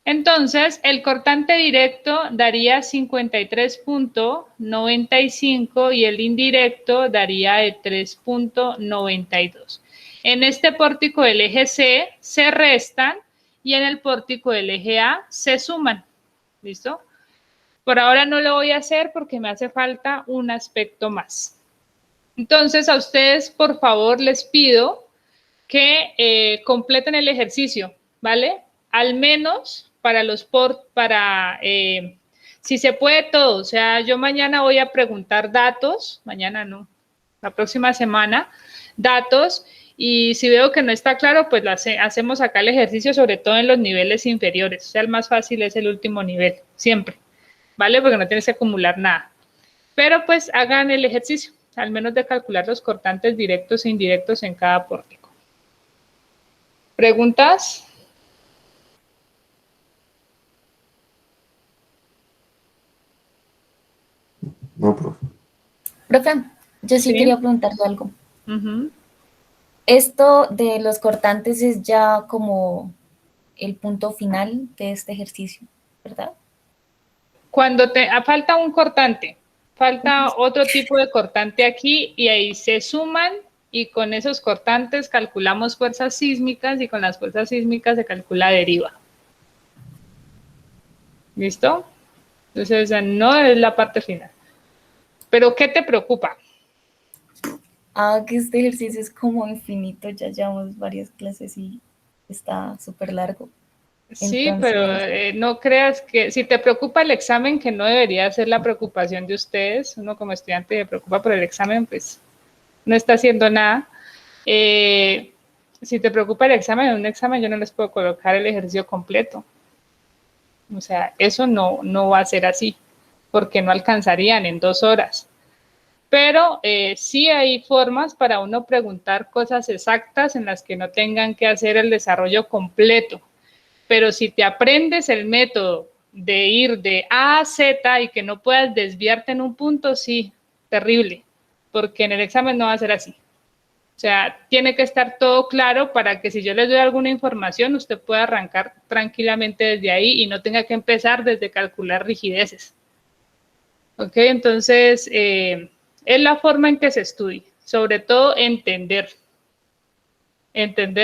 Entonces, el cortante directo daría 53.95 y el indirecto daría de 3.92. En este pórtico del eje C se restan y en el pórtico del eje A se suman. ¿Listo? Por ahora no lo voy a hacer porque me hace falta un aspecto más. Entonces, a ustedes, por favor, les pido que completen el ejercicio, ¿vale? Al menos para si se puede todo. O sea, yo mañana voy a preguntar datos, mañana no, la próxima semana, datos, y si veo que no está claro, pues hacemos acá el ejercicio, sobre todo en los niveles inferiores. O sea, el más fácil es el último nivel, siempre, ¿vale? Porque no tienes que acumular nada. Pero pues hagan el ejercicio, al menos de calcular los cortantes directos e indirectos en cada pórtico. ¿Preguntas? No, profe. Profe, yo sí Sí. quería preguntarle algo. Uh-huh. Esto de los cortantes es ya como el punto final de este ejercicio, ¿verdad? Cuando falta un cortante, falta otro tipo de cortante aquí y ahí se suman y con esos cortantes calculamos fuerzas sísmicas y con las fuerzas sísmicas se calcula deriva. ¿Listo? Entonces, esa no es la parte final. ¿Pero qué te preocupa? Que este ejercicio es como infinito, ya llevamos varias clases y está súper largo. Sí, pero no creas que, si te preocupa el examen, que no debería ser la preocupación de ustedes, uno como estudiante se preocupa por el examen, pues no está haciendo nada. Si te preocupa el examen, en un examen yo no les puedo colocar el ejercicio completo. O sea, eso no va a ser así, porque no alcanzarían en 2 horas. Pero sí hay formas para uno preguntar cosas exactas en las que no tengan que hacer el desarrollo completo. Pero si te aprendes el método de ir de A a Z y que no puedas desviarte en un punto, sí, terrible, porque en el examen no va a ser así. O sea, tiene que estar todo claro para que si yo les doy alguna información, usted pueda arrancar tranquilamente desde ahí y no tenga que empezar desde calcular rigideces. ¿Ok? Entonces, es la forma en que se estudia, sobre todo entender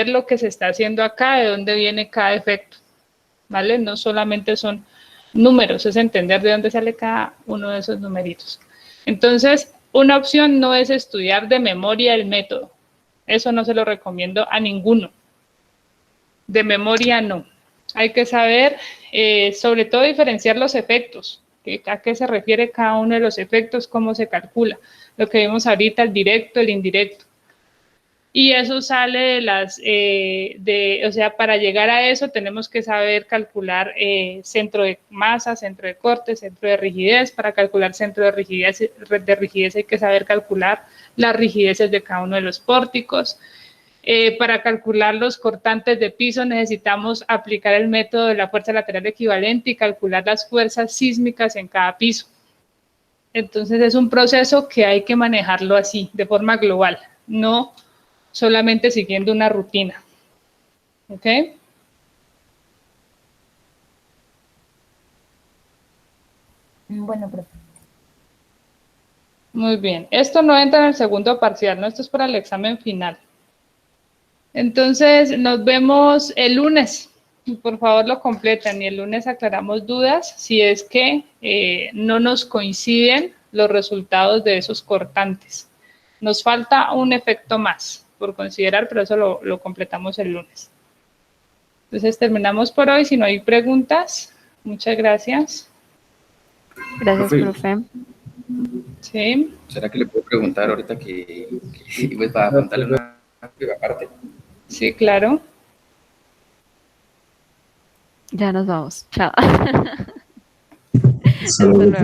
lo que se está haciendo acá, de dónde viene cada efecto, ¿vale? No solamente son números, es entender de dónde sale cada uno de esos numeritos. Entonces, una opción no es estudiar de memoria el método. Eso no se lo recomiendo a ninguno. De memoria no. Hay que saber, sobre todo, diferenciar los efectos. ¿A qué se refiere cada uno de los efectos? ¿Cómo se calcula? Lo que vimos ahorita, el directo, el indirecto. Y eso sale o sea, para llegar a eso tenemos que saber calcular centro de masa, centro de corte, centro de rigidez. Para calcular centro de rigidez hay que saber calcular las rigideces de cada uno de los pórticos. Para calcular los cortantes de piso necesitamos aplicar el método de la fuerza lateral equivalente y calcular las fuerzas sísmicas en cada piso. Entonces es un proceso que hay que manejarlo así, de forma global, no solamente siguiendo una rutina. ¿Ok? Bueno, profe. Muy bien. Esto no entra en el segundo parcial, ¿no? Esto es para el examen final. Entonces, nos vemos el lunes. Por favor, lo completan y el lunes aclaramos dudas si es que no nos coinciden los resultados de esos cortantes. Nos falta un efecto más por considerar, pero eso lo completamos el lunes. Entonces, terminamos por hoy. Si no hay preguntas, muchas gracias. Gracias, profe. Sí. ¿Será que le puedo preguntar ahorita pues, para contarle una parte? Sí, claro. Ya nos vamos. Chao. Hasta luego.